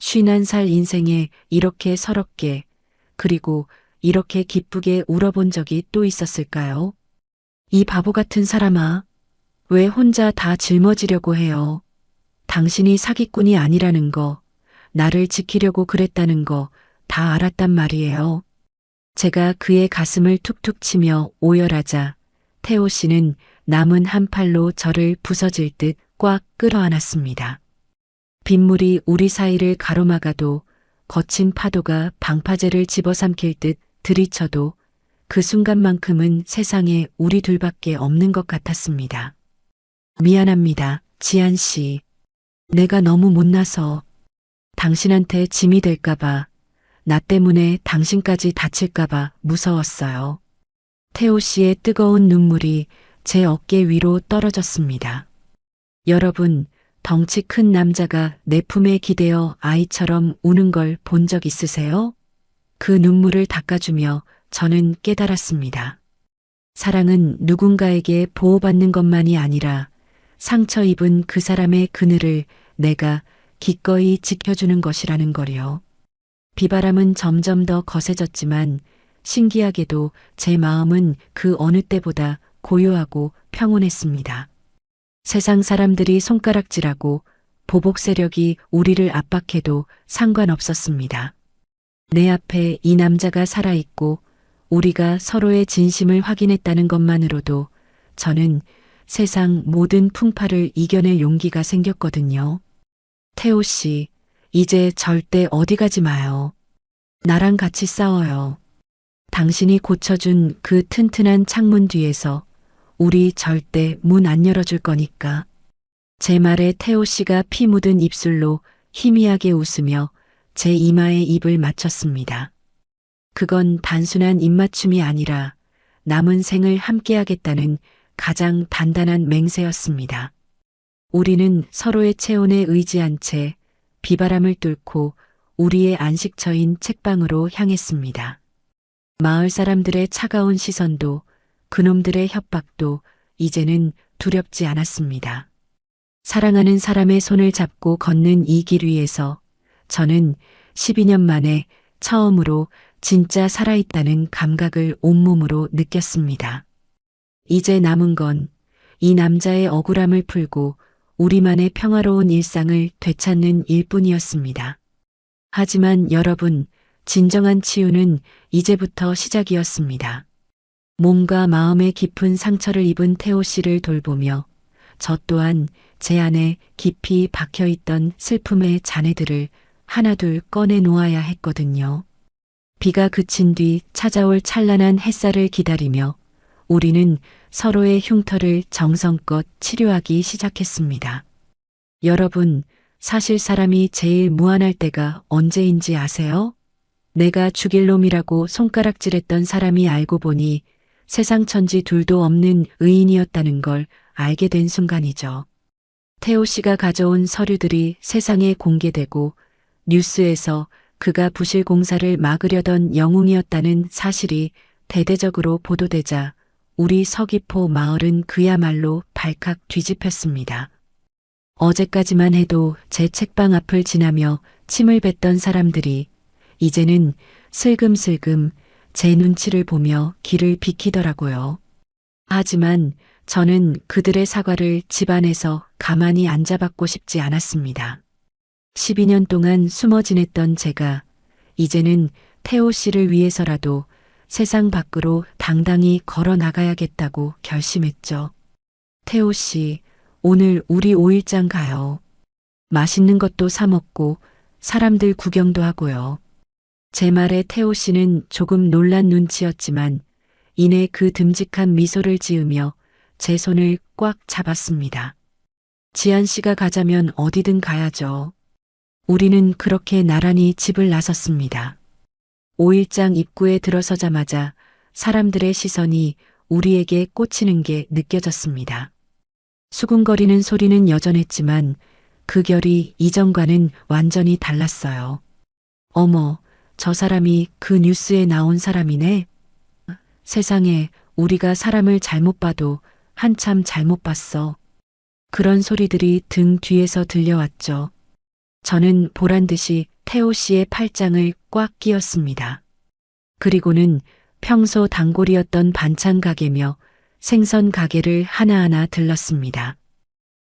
51살 인생에 이렇게 서럽게, 그리고 이렇게 기쁘게 울어본 적이 또 있었을까요? 이 바보 같은 사람아, 왜 혼자 다 짊어지려고 해요? 당신이 사기꾼이 아니라는 거, 나를 지키려고 그랬다는 거 다 알았단 말이에요. 제가 그의 가슴을 툭툭 치며 오열하자 태호 씨는 남은 한 팔로 저를 부서질 듯 꽉 끌어안았습니다. 빗물이 우리 사이를 가로막아도 거친 파도가 방파제를 집어삼킬 듯 들이쳐도 그 순간만큼은 세상에 우리 둘밖에 없는 것 같았습니다. 미안합니다, 지한 씨. 내가 너무 못나서 당신한테 짐이 될까봐, 나 때문에 당신까지 다칠까봐 무서웠어요. 태호 씨의 뜨거운 눈물이 제 어깨 위로 떨어졌습니다. 여러분, 덩치 큰 남자가 내 품에 기대어 아이처럼 우는 걸 본 적 있으세요? 그 눈물을 닦아주며 저는 깨달았습니다. 사랑은 누군가에게 보호받는 것만이 아니라 상처 입은 그 사람의 그늘을 내가 기꺼이 지켜주는 것이라는 거요. 비바람은 점점 더 거세졌지만 신기하게도 제 마음은 그 어느 때보다 고요하고 평온했습니다. 세상 사람들이 손가락질하고 보복 세력이 우리를 압박해도 상관없었습니다. 내 앞에 이 남자가 살아있고 우리가 서로의 진심을 확인했다는 것만으로도 저는 세상 모든 풍파를 이겨낼 용기가 생겼거든요. 태호 씨, 이제 절대 어디 가지 마요. 나랑 같이 싸워요. 당신이 고쳐준 그 튼튼한 창문 뒤에서 우리 절대 문 안 열어줄 거니까. 제 말에 태호 씨가 피 묻은 입술로 희미하게 웃으며 제 이마에 입을 맞췄습니다. 그건 단순한 입맞춤이 아니라 남은 생을 함께하겠다는 가장 단단한 맹세였습니다. 우리는 서로의 체온에 의지한 채 비바람을 뚫고 우리의 안식처인 책방으로 향했습니다. 마을 사람들의 차가운 시선도 그놈들의 협박도 이제는 두렵지 않았습니다. 사랑하는 사람의 손을 잡고 걷는 이 길 위에서 저는 12년 만에 처음으로 진짜 살아있다는 감각을 온몸으로 느꼈습니다. 이제 남은 건 이 남자의 억울함을 풀고 우리만의 평화로운 일상을 되찾는 일뿐이었습니다. 하지만 여러분, 진정한 치유는 이제부터 시작이었습니다. 몸과 마음의 깊은 상처를 입은 태호 씨를 돌보며 저 또한 제 안에 깊이 박혀있던 슬픔의 잔해들을 하나둘 꺼내 놓아야 했거든요. 비가 그친 뒤 찾아올 찬란한 햇살을 기다리며 우리는 서로의 흉터를 정성껏 치료하기 시작했습니다. 여러분, 사실 사람이 제일 무한할 때가 언제인지 아세요? 내가 죽일 놈이라고 손가락질했던 사람이 알고 보니 세상 천지 둘도 없는 의인이었다는 걸 알게 된 순간이죠. 태호 씨가 가져온 서류들이 세상에 공개되고 뉴스에서 그가 부실 공사를 막으려던 영웅이었다는 사실이 대대적으로 보도되자 우리 서귀포 마을은 그야말로 발칵 뒤집혔습니다. 어제까지만 해도 제 책방 앞을 지나며 침을 뱉던 사람들이 이제는 슬금슬금 제 눈치를 보며 길을 비키더라고요. 하지만 저는 그들의 사과를 집안에서 가만히 앉아받고 싶지 않았습니다. 12년 동안 숨어 지냈던 제가 이제는 태호 씨를 위해서라도 세상 밖으로 당당히 걸어 나가야겠다고 결심했죠. 태호 씨, 오늘 우리 5일장 가요. 맛있는 것도 사 먹고 사람들 구경도 하고요. 제 말에 태호 씨는 조금 놀란 눈치였지만 이내 그 듬직한 미소를 지으며 제 손을 꽉 잡았습니다. 지한 씨가 가자면 어디든 가야죠. 우리는 그렇게 나란히 집을 나섰습니다. 5일장 입구에 들어서자마자 사람들의 시선이 우리에게 꽂히는 게 느껴졌습니다. 수군거리는 소리는 여전했지만 그 결이 이전과는 완전히 달랐어요. 어머, 저 사람이 그 뉴스에 나온 사람이네. 세상에, 우리가 사람을 잘못 봐도 한참 잘못 봤어. 그런 소리들이 등 뒤에서 들려왔죠. 저는 보란듯이 태호 씨의 팔짱을 꽉 끼었습니다. 그리고는 평소 단골이었던 반찬 가게며 생선 가게를 하나하나 들렀습니다.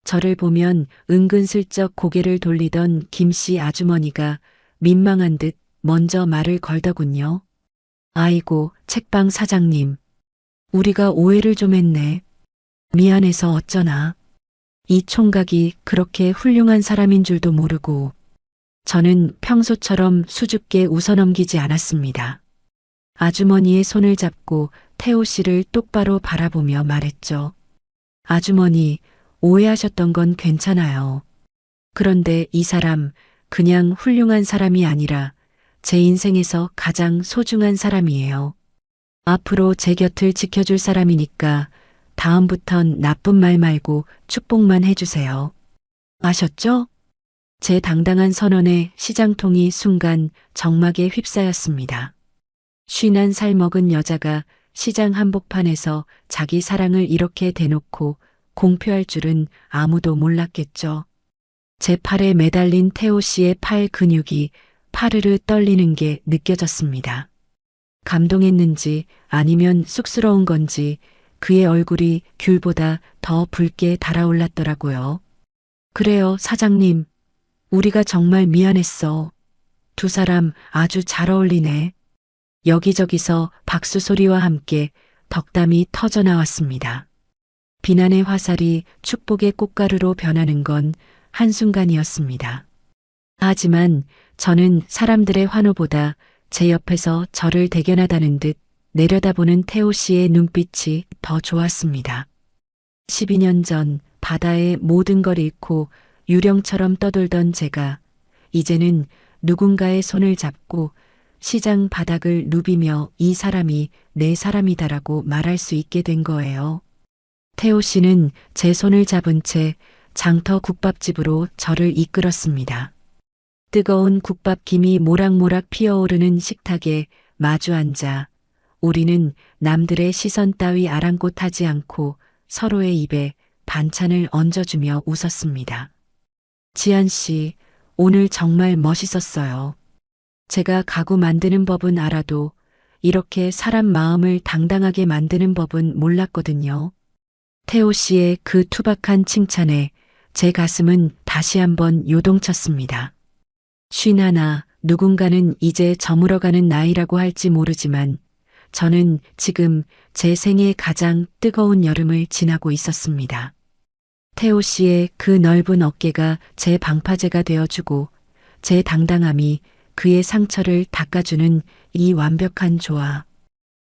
저를 보면 은근슬쩍 고개를 돌리던 김씨 아주머니가 민망한 듯 먼저 말을 걸더군요. 아이고, 책방 사장님. 우리가 오해를 좀 했네. 미안해서 어쩌나. 이 총각이 그렇게 훌륭한 사람인 줄도 모르고. 저는 평소처럼 수줍게 웃어넘기지 않았습니다. 아주머니의 손을 잡고 태호 씨를 똑바로 바라보며 말했죠. 아주머니, 오해하셨던 건 괜찮아요. 그런데 이 사람 그냥 훌륭한 사람이 아니라 제 인생에서 가장 소중한 사람이에요. 앞으로 제 곁을 지켜줄 사람이니까 다음부턴 나쁜 말 말고 축복만 해주세요. 아셨죠? 제 당당한 선언에 시장통이 순간 정막에 휩싸였습니다. 51살 먹은 여자가 시장 한복판에서 자기 사랑을 이렇게 대놓고 공표할 줄은 아무도 몰랐겠죠. 제 팔에 매달린 태호 씨의 팔 근육이 파르르 떨리는 게 느껴졌습니다. 감동했는지 아니면 쑥스러운 건지 그의 얼굴이 귤보다 더 붉게 달아올랐더라고요. 그래요, 사장님. 우리가 정말 미안했어. 두 사람 아주 잘 어울리네. 여기저기서 박수 소리와 함께 덕담이 터져 나왔습니다. 비난의 화살이 축복의 꽃가루로 변하는 건 한순간이었습니다. 하지만 저는 사람들의 환호보다 제 옆에서 저를 대견하다는 듯 내려다보는 태호 씨의 눈빛이 더 좋았습니다. 12년 전 바다의 모든 걸 잃고 유령처럼 떠돌던 제가 이제는 누군가의 손을 잡고 시장 바닥을 누비며 이 사람이 내 사람이다라고 말할 수 있게 된 거예요. 태호 씨는 제 손을 잡은 채 장터 국밥집으로 저를 이끌었습니다. 뜨거운 국밥 김이 모락모락 피어오르는 식탁에 마주 앉아 우리는 남들의 시선 따위 아랑곳하지 않고 서로의 입에 반찬을 얹어주며 웃었습니다. 지한 씨, 오늘 정말 멋있었어요. 제가 가구 만드는 법은 알아도 이렇게 사람 마음을 당당하게 만드는 법은 몰랐거든요. 태호 씨의 그 투박한 칭찬에 제 가슴은 다시 한번 요동쳤습니다. 51, 누군가는 이제 저물어가는 나이라고 할지 모르지만 저는 지금 제 생의 가장 뜨거운 여름을 지나고 있었습니다. 태호 씨의 그 넓은 어깨가 제 방파제가 되어주고 제 당당함이 그의 상처를 닦아주는 이 완벽한 조화.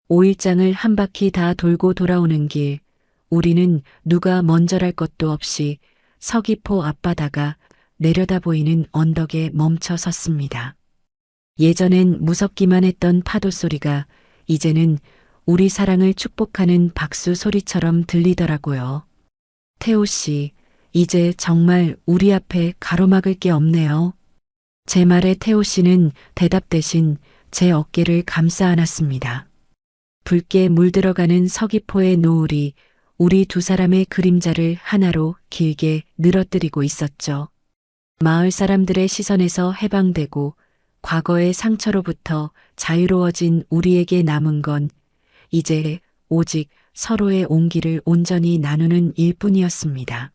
5일장을 한 바퀴 다 돌고 돌아오는 길, 우리는 누가 먼저랄 것도 없이 서귀포 앞바다가 내려다 보이는 언덕에 멈춰 섰습니다. 예전엔 무섭기만 했던 파도 소리가 이제는 우리 사랑을 축복하는 박수 소리처럼 들리더라고요. 태호 씨, 이제 정말 우리 앞에 가로막을 게 없네요. 제 말에 태호 씨는 대답 대신 제 어깨를 감싸 안았습니다. 붉게 물들어가는 서귀포의 노을이 우리 두 사람의 그림자를 하나로 길게 늘어뜨리고 있었죠. 마을 사람들의 시선에서 해방되고 과거의 상처로부터 자유로워진 우리에게 남은 건 이제 오직 서로의 온기를 온전히 나누는 일뿐이었습니다.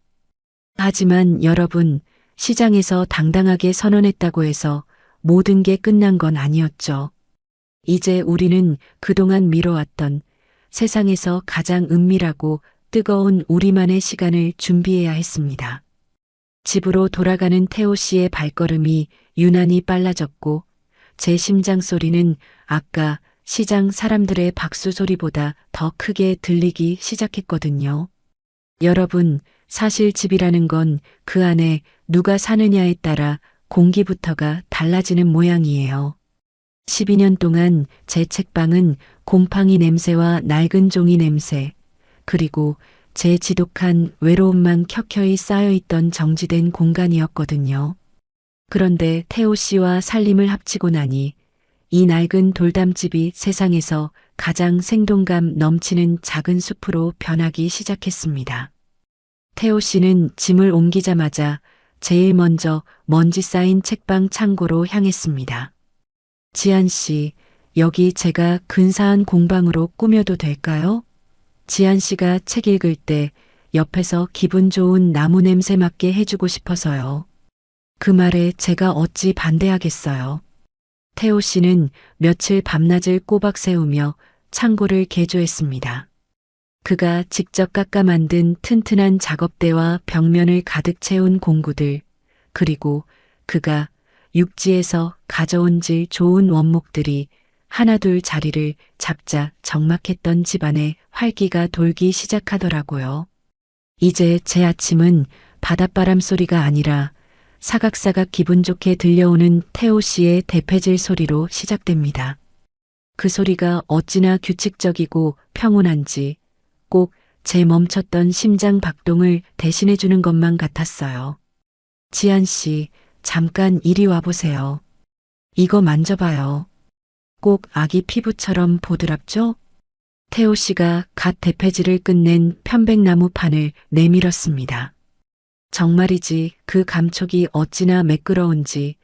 하지만 여러분, 시장에서 당당하게 선언했다고 해서 모든 게 끝난 건 아니었죠. 이제 우리는 그동안 미뤄왔던 세상에서 가장 은밀하고 뜨거운 우리만의 시간을 준비해야 했습니다. 집으로 돌아가는 태호 씨의 발걸음이 유난히 빨라졌고 제 심장 소리는 아까 시장 사람들의 박수 소리보다 더 크게 들리기 시작했거든요. 여러분, 사실 집이라는 건 그 안에 누가 사느냐에 따라 공기부터가 달라지는 모양이에요. 12년 동안 제 책방은 곰팡이 냄새와 낡은 종이 냄새, 그리고 제 지독한 외로움만 켜켜이 쌓여있던 정지된 공간이었거든요. 그런데 태호 씨와 살림을 합치고 나니 이 낡은 돌담집이 세상에서 가장 생동감 넘치는 작은 숲으로 변하기 시작했습니다. 태호 씨는 짐을 옮기자마자 제일 먼저 먼지 쌓인 책방 창고로 향했습니다. 지한 씨, 여기 제가 근사한 공방으로 꾸며도 될까요? 지한 씨가 책 읽을 때 옆에서 기분 좋은 나무 냄새 맡게 해주고 싶어서요. 그 말에 제가 어찌 반대하겠어요. 태호 씨는 며칠 밤낮을 꼬박 세우며 창고를 개조했습니다. 그가 직접 깎아 만든 튼튼한 작업대와 벽면을 가득 채운 공구들, 그리고 그가 육지에서 가져온 질 좋은 원목들이 하나둘 자리를 잡자 적막했던 집안에 활기가 돌기 시작하더라고요. 이제 제 아침은 바닷바람 소리가 아니라 사각사각 기분 좋게 들려오는 태호 씨의 대패질 소리로 시작됩니다. 그 소리가 어찌나 규칙적이고 평온한지 꼭 제 멈췄던 심장 박동을 대신해 주는 것만 같았어요. 지한 씨, 잠깐 이리 와보세요. 이거 만져봐요. 꼭 아기 피부처럼 보드랍죠? 태호 씨가 갓 대패질을 끝낸 편백나무 판을 내밀었습니다. 정말이지 그 감촉이 어찌나 매끄러운지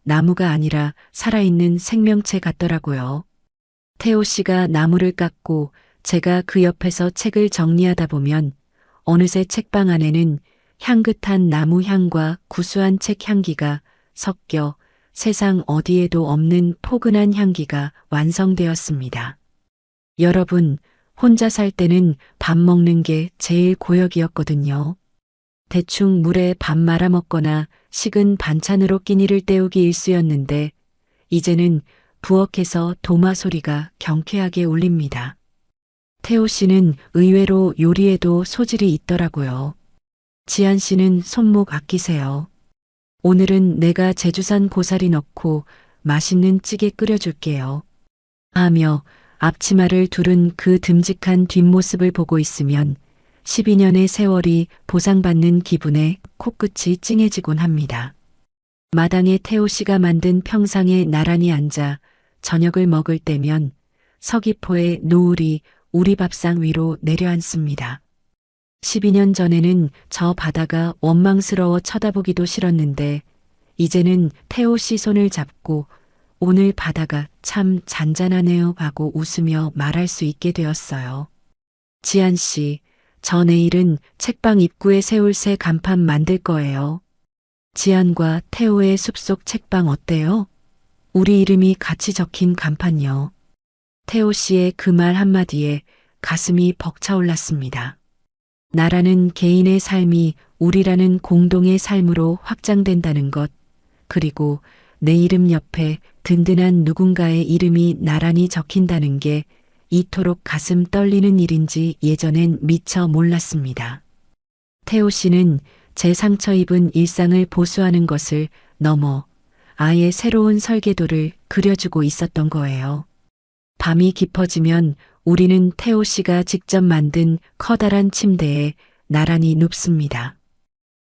나무가 아니라 살아있는 생명체 같더라고요. 태호 씨가 나무를 깎고 제가 그 옆에서 책을 정리하다 보면 어느새 책방 안에는 향긋한 나무 향과 구수한 책 향기가 섞여 세상 어디에도 없는 포근한 향기가 완성되었습니다. 여러분, 혼자 살 때는 밥 먹는 게 제일 고역이었거든요. 대충 물에 밥 말아 먹거나 식은 반찬으로 끼니를 때우기 일쑤였는데 이제는 부엌에서 도마 소리가 경쾌하게 울립니다. 태호 씨는 의외로 요리에도 소질이 있더라고요. 지한 씨는 손목 아끼세요. 오늘은 내가 제주산 고사리 넣고 맛있는 찌개 끓여줄게요. 하며 앞치마를 두른 그 듬직한 뒷모습을 보고 있으면 12년의 세월이 보상받는 기분에 코끝이 찡해지곤 합니다. 마당에 태호 씨가 만든 평상에 나란히 앉아 저녁을 먹을 때면 서귀포의 노을이 우리 밥상 위로 내려앉습니다. 12년 전에는 저 바다가 원망스러워 쳐다보기도 싫었는데 이제는 태호 씨 손을 잡고 오늘 바다가 참 잔잔하네요 하고 웃으며 말할 수 있게 되었어요. 지한 씨, 저 내일은 책방 입구에 세울 새 간판 만들 거예요. 지한과 태호의 숲속 책방 어때요? 우리 이름이 같이 적힌 간판요. 태호 씨의 그 말 한마디에 가슴이 벅차올랐습니다. 나라는 개인의 삶이 우리라는 공동의 삶으로 확장된다는 것, 그리고 내 이름 옆에 든든한 누군가의 이름이 나란히 적힌다는 게 이토록 가슴 떨리는 일인지 예전엔 미처 몰랐습니다. 태호 씨는 제 상처 입은 일상을 보수하는 것을 넘어 아예 새로운 설계도를 그려주고 있었던 거예요. 밤이 깊어지면 우리는 태호 씨가 직접 만든 커다란 침대에 나란히 눕습니다.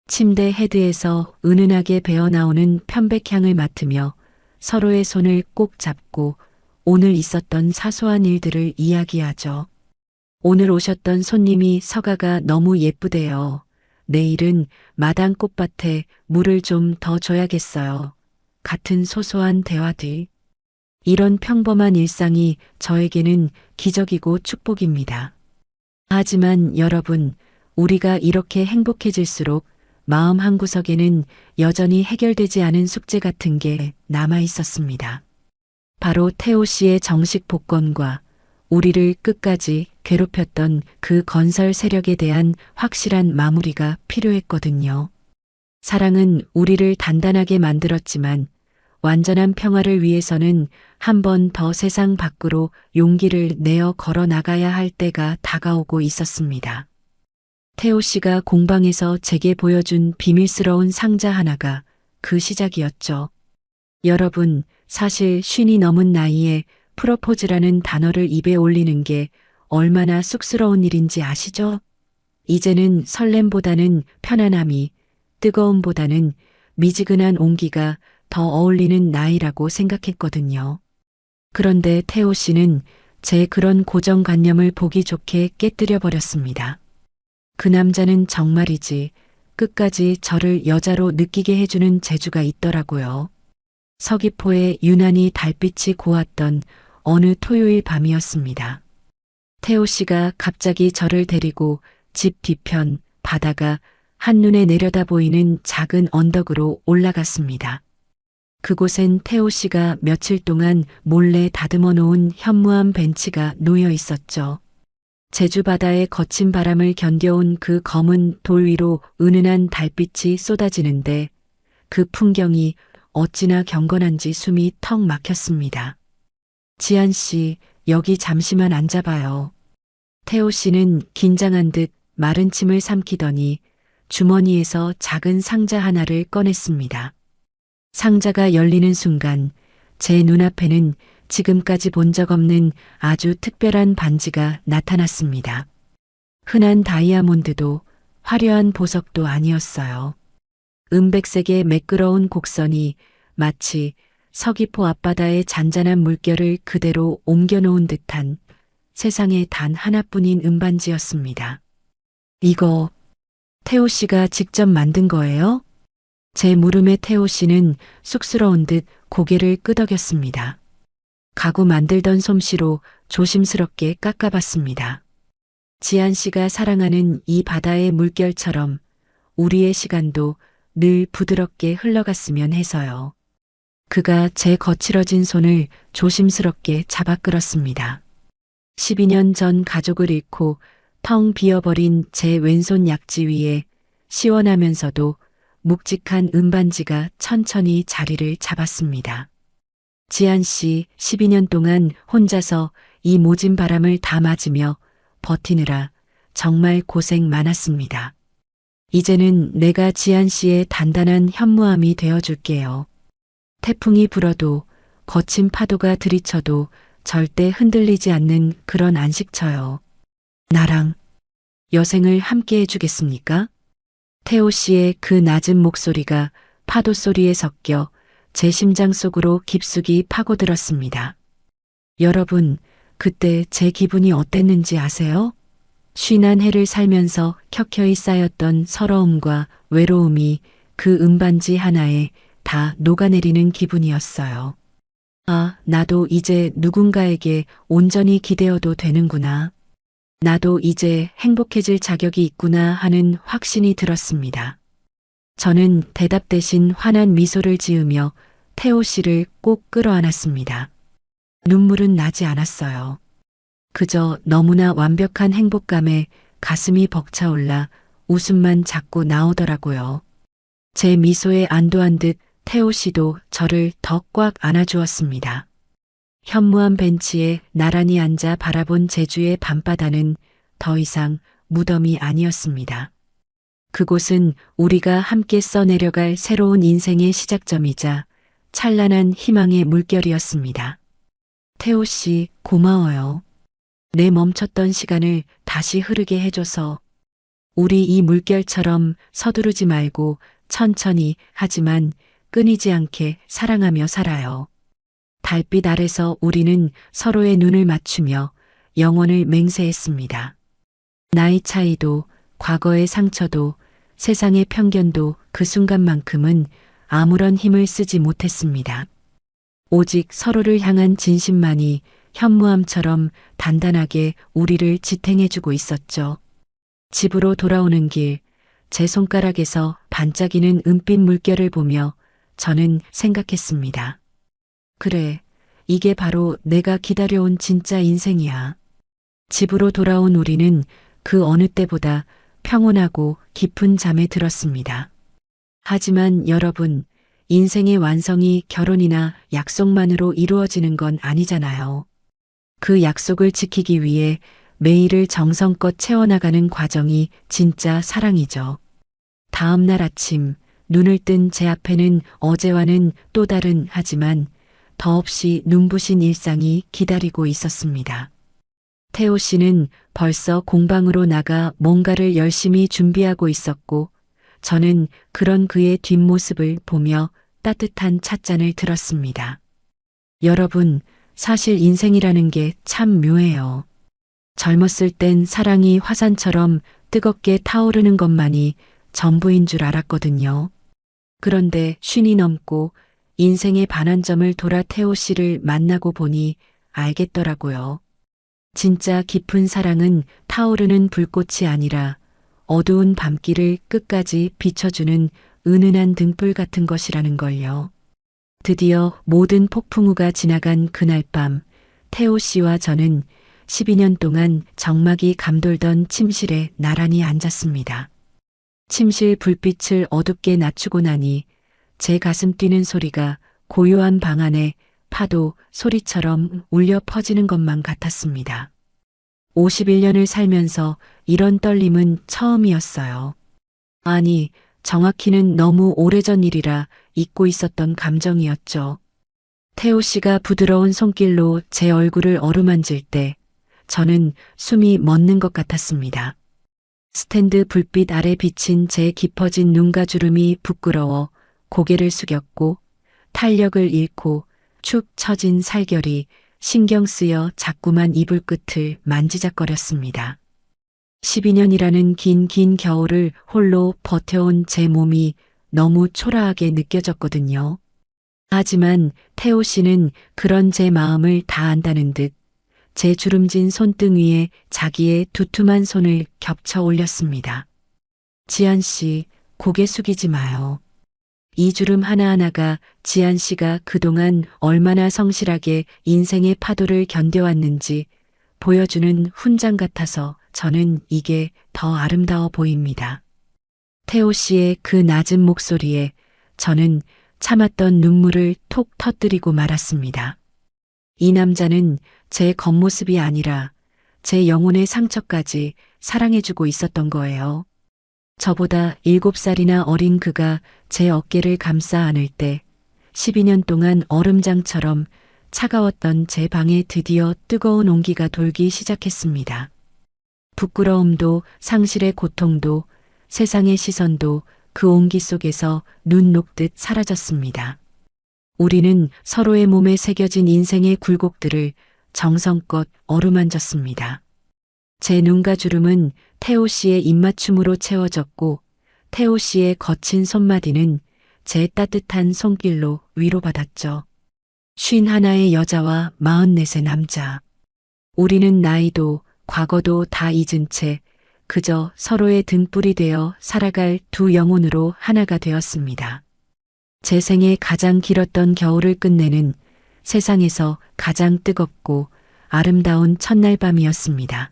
침대 헤드에서 은은하게 배어나오는 편백향을 맡으며 서로의 손을 꼭 잡고 오늘 있었던 사소한 일들을 이야기하죠. 오늘 오셨던 손님이 서가가 너무 예쁘대요. 내일은 마당 꽃밭에 물을 좀 더 줘야겠어요. 같은 소소한 대화들. 이런 평범한 일상이 저에게는 기적이고 축복입니다. 하지만 여러분, 우리가 이렇게 행복해질수록 마음 한구석에는 여전히 해결되지 않은 숙제 같은 게 남아 있었습니다. 바로 태호 씨의 정식 복권과 우리를 끝까지 괴롭혔던 그 건설 세력에 대한 확실한 마무리가 필요했거든요. 사랑은 우리를 단단하게 만들었지만 완전한 평화를 위해서는 한 번 더 세상 밖으로 용기를 내어 걸어 나가야 할 때가 다가오고 있었습니다. 태호 씨가 공방에서 제게 보여준 비밀스러운 상자 하나가 그 시작이었죠. 여러분, 사실 50이 넘은 나이에 프로포즈라는 단어를 입에 올리는 게 얼마나 쑥스러운 일인지 아시죠? 이제는 설렘보다는 편안함이, 뜨거움보다는 미지근한 온기가 더 어울리는 나이라고 생각했거든요. 그런데 태호 씨는 제 그런 고정관념을 보기 좋게 깨뜨려 버렸습니다. 그 남자는 정말이지 끝까지 저를 여자로 느끼게 해주는 재주가 있더라고요. 서귀포에 유난히 달빛이 고왔던 어느 토요일 밤이었습니다. 태호 씨가 갑자기 저를 데리고 집 뒤편 바다가 한눈에 내려다 보이는 작은 언덕으로 올라갔습니다. 그곳엔 태호 씨가 며칠 동안 몰래 다듬어 놓은 현무암 벤치가 놓여 있었죠. 제주 바다의 거친 바람을 견뎌온 그 검은 돌 위로 은은한 달빛이 쏟아지는데 그 풍경이 어찌나 경건한지 숨이 턱 막혔습니다. 지한 씨, 여기 잠시만 앉아봐요. 태호 씨는 긴장한 듯 마른 침을 삼키더니 주머니에서 작은 상자 하나를 꺼냈습니다. 상자가 열리는 순간 제 눈앞에는 지금까지 본 적 없는 아주 특별한 반지가 나타났습니다. 흔한 다이아몬드도 화려한 보석도 아니었어요. 은백색의 매끄러운 곡선이 마치 서귀포 앞바다의 잔잔한 물결을 그대로 옮겨놓은 듯한 세상에 단 하나뿐인 은반지였습니다. 이거 태호 씨가 직접 만든 거예요? 제 물음에 태호 씨는 쑥스러운 듯 고개를 끄덕였습니다. 가구 만들던 솜씨로 조심스럽게 깎아봤습니다. 지한 씨가 사랑하는 이 바다의 물결처럼 우리의 시간도 늘 부드럽게 흘러갔으면 해서요. 그가 제 거칠어진 손을 조심스럽게 잡아 끌었습니다. 12년 전 가족을 잃고 텅 비어버린 제 왼손 약지 위에 시원하면서도 묵직한 은반지가 천천히 자리를 잡았습니다. 지한 씨 12년 동안 혼자서 이 모진 바람을 다 맞으며 버티느라 정말 고생 많았습니다. 이제는 내가 지한 씨의 단단한 현무암이 되어줄게요. 태풍이 불어도 거친 파도가 들이쳐도 절대 흔들리지 않는 그런 안식처요. 나랑 여생을 함께 해주겠습니까? 태호 씨의 그 낮은 목소리가 파도 소리에 섞여 제 심장 속으로 깊숙이 파고들었습니다. 여러분, 그때 제 기분이 어땠는지 아세요? 쉬난 해를 살면서 켜켜이 쌓였던 서러움과 외로움이 그 은반지 하나에 다 녹아내리는 기분이었어요. 아, 나도 이제 누군가에게 온전히 기대어도 되는구나. 나도 이제 행복해질 자격이 있구나 하는 확신이 들었습니다. 저는 대답 대신 환한 미소를 지으며 태호 씨를 꼭 끌어안았습니다. 눈물은 나지 않았어요. 그저 너무나 완벽한 행복감에 가슴이 벅차올라 웃음만 자꾸 나오더라고요. 제 미소에 안도한 듯 태호 씨도 저를 더 꽉 안아주었습니다. 현무암 벤치에 나란히 앉아 바라본 제주의 밤바다는 더 이상 무덤이 아니었습니다. 그곳은 우리가 함께 써내려갈 새로운 인생의 시작점이자 찬란한 희망의 물결이었습니다. 태호 씨, 고마워요. 내 멈췄던 시간을 다시 흐르게 해줘서. 우리 이 물결처럼 서두르지 말고 천천히 하지만 끊이지 않게 사랑하며 살아요. 달빛 아래서 우리는 서로의 눈을 맞추며 영원을 맹세했습니다. 나이 차이도 과거의 상처도 세상의 편견도 그 순간만큼은 아무런 힘을 쓰지 못했습니다. 오직 서로를 향한 진심만이 현무암처럼 단단하게 우리를 지탱해주고 있었죠. 집으로 돌아오는 길, 제 손가락에서 반짝이는 은빛 물결을 보며 저는 생각했습니다. 그래, 이게 바로 내가 기다려온 진짜 인생이야. 집으로 돌아온 우리는 그 어느 때보다 평온하고 깊은 잠에 들었습니다. 하지만 여러분, 인생의 완성이 결혼이나 약속만으로 이루어지는 건 아니잖아요. 그 약속을 지키기 위해 매일을 정성껏 채워나가는 과정이 진짜 사랑이죠. 다음 날 아침, 눈을 뜬 제 앞에는 어제와는 또 다른 하지만 더없이 눈부신 일상이 기다리고 있었습니다. 태호 씨는 벌써 공방으로 나가 뭔가를 열심히 준비하고 있었고 저는 그런 그의 뒷모습을 보며 따뜻한 찻잔을 들었습니다. 여러분, 사실 인생이라는 게 참 묘해요. 젊었을 땐 사랑이 화산처럼 뜨겁게 타오르는 것만이 전부인 줄 알았거든요. 그런데 50이 넘고 인생의 반환점을 돌아 태호 씨를 만나고 보니 알겠더라고요. 진짜 깊은 사랑은 타오르는 불꽃이 아니라 어두운 밤길을 끝까지 비춰주는 은은한 등불 같은 것이라는 걸요. 드디어 모든 폭풍우가 지나간 그날 밤, 태호 씨와 저는 12년 동안 정막이 감돌던 침실에 나란히 앉았습니다. 침실 불빛을 어둡게 낮추고 나니 제 가슴 뛰는 소리가 고요한 방 안에 파도 소리처럼 울려 퍼지는 것만 같았습니다. 51년을 살면서 이런 떨림은 처음이었어요. 아니, 정확히는 너무 오래전 일이라 잊고 있었던 감정이었죠. 태호 씨가 부드러운 손길로 제 얼굴을 어루만질 때 저는 숨이 멎는 것 같았습니다. 스탠드 불빛 아래 비친 제 깊어진 눈가 주름이 부끄러워 고개를 숙였고 탄력을 잃고 축 처진 살결이 신경 쓰여 자꾸만 이불 끝을 만지작거렸습니다. 12년이라는 긴 겨울을 홀로 버텨온 제 몸이 너무 초라하게 느껴졌거든요. 하지만 태호 씨는 그런 제 마음을 다 안다는 듯 제 주름진 손등 위에 자기의 두툼한 손을 겹쳐 올렸습니다. 지안 씨, 고개 숙이지 마요. 이 주름 하나하나가 지안 씨가 그동안 얼마나 성실하게 인생의 파도를 견뎌왔는지 보여주는 훈장 같아서 저는 이게 더 아름다워 보입니다. 태호 씨의 그 낮은 목소리에 저는 참았던 눈물을 톡 터뜨리고 말았습니다. 이 남자는 제 겉모습이 아니라 제 영혼의 상처까지 사랑해주고 있었던 거예요. 저보다 7살이나 어린 그가 제 어깨를 감싸 안을 때 12년 동안 얼음장처럼 차가웠던 제 방에 드디어 뜨거운 온기가 돌기 시작했습니다. 부끄러움도 상실의 고통도 세상의 시선도 그 온기 속에서 눈 녹듯 사라졌습니다. 우리는 서로의 몸에 새겨진 인생의 굴곡들을 정성껏 어루만졌습니다. 제 눈가 주름은 태호 씨의 입맞춤으로 채워졌고 태호 씨의 거친 손마디는 제 따뜻한 손길로 위로받았죠. 51의 여자와 44의 남자. 우리는 나이도 과거도 다 잊은 채 그저 서로의 등불이 되어 살아갈 두 영혼으로 하나가 되었습니다. 제 생애 가장 길었던 겨울을 끝내는 세상에서 가장 뜨겁고 아름다운 첫날 밤이었습니다.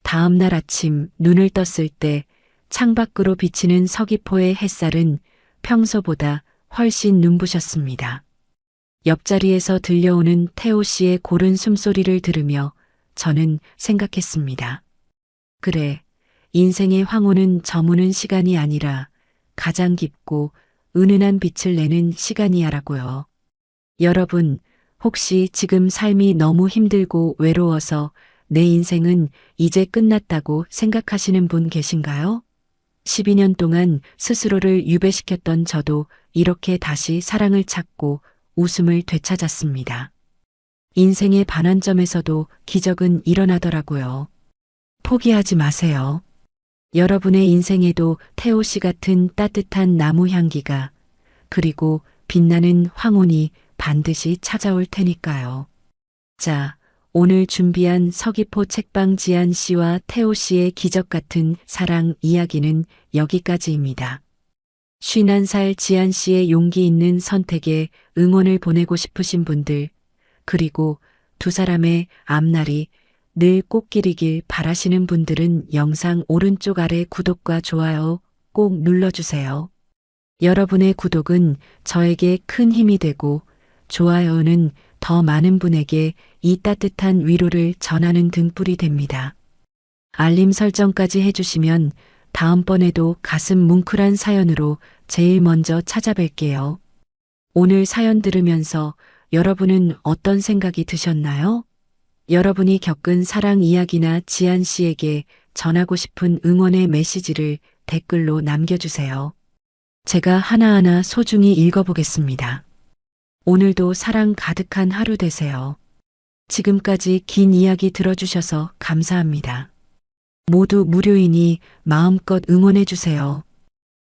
다음 날 아침 눈을 떴을 때 창밖으로 비치는 서귀포의 햇살은 평소보다 훨씬 눈부셨습니다. 옆자리에서 들려오는 태호 씨의 고른 숨소리를 들으며 저는 생각했습니다. 그래, 인생의 황혼은 저무는 시간이 아니라 가장 깊고 은은한 빛을 내는 시간이야라고요. 여러분, 혹시 지금 삶이 너무 힘들고 외로워서 내 인생은 이제 끝났다고 생각하시는 분 계신가요? 12년 동안 스스로를 유배시켰던 저도 이렇게 다시 사랑을 찾고 웃음을 되찾았습니다. 인생의 반환점에서도 기적은 일어나더라고요. 포기하지 마세요. 여러분의 인생에도 태호 씨 같은 따뜻한 나무 향기가 그리고 빛나는 황혼이 반드시 찾아올 테니까요. 자, 오늘 준비한 서귀포 책방 지안 씨와 태호 씨의 기적 같은 사랑 이야기는 여기까지입니다. 51살 지안 씨의 용기 있는 선택에 응원을 보내고 싶으신 분들, 그리고 두 사람의 앞날이 늘 꽃길이길 바라시는 분들은 영상 오른쪽 아래 구독과 좋아요 꼭 눌러주세요. 여러분의 구독은 저에게 큰 힘이 되고 좋아요는 더 많은 분에게 이 따뜻한 위로를 전하는 등불이 됩니다. 알림 설정까지 해주시면 다음번에도 가슴 뭉클한 사연으로 제일 먼저 찾아뵐게요. 오늘 사연 들으면서 여러분은 어떤 생각이 드셨나요? 여러분이 겪은 사랑 이야기나 지안 씨에게 전하고 싶은 응원의 메시지를 댓글로 남겨주세요. 제가 하나하나 소중히 읽어보겠습니다. 오늘도 사랑 가득한 하루 되세요. 지금까지 긴 이야기 들어주셔서 감사합니다. 모두 무료이니 마음껏 응원해주세요.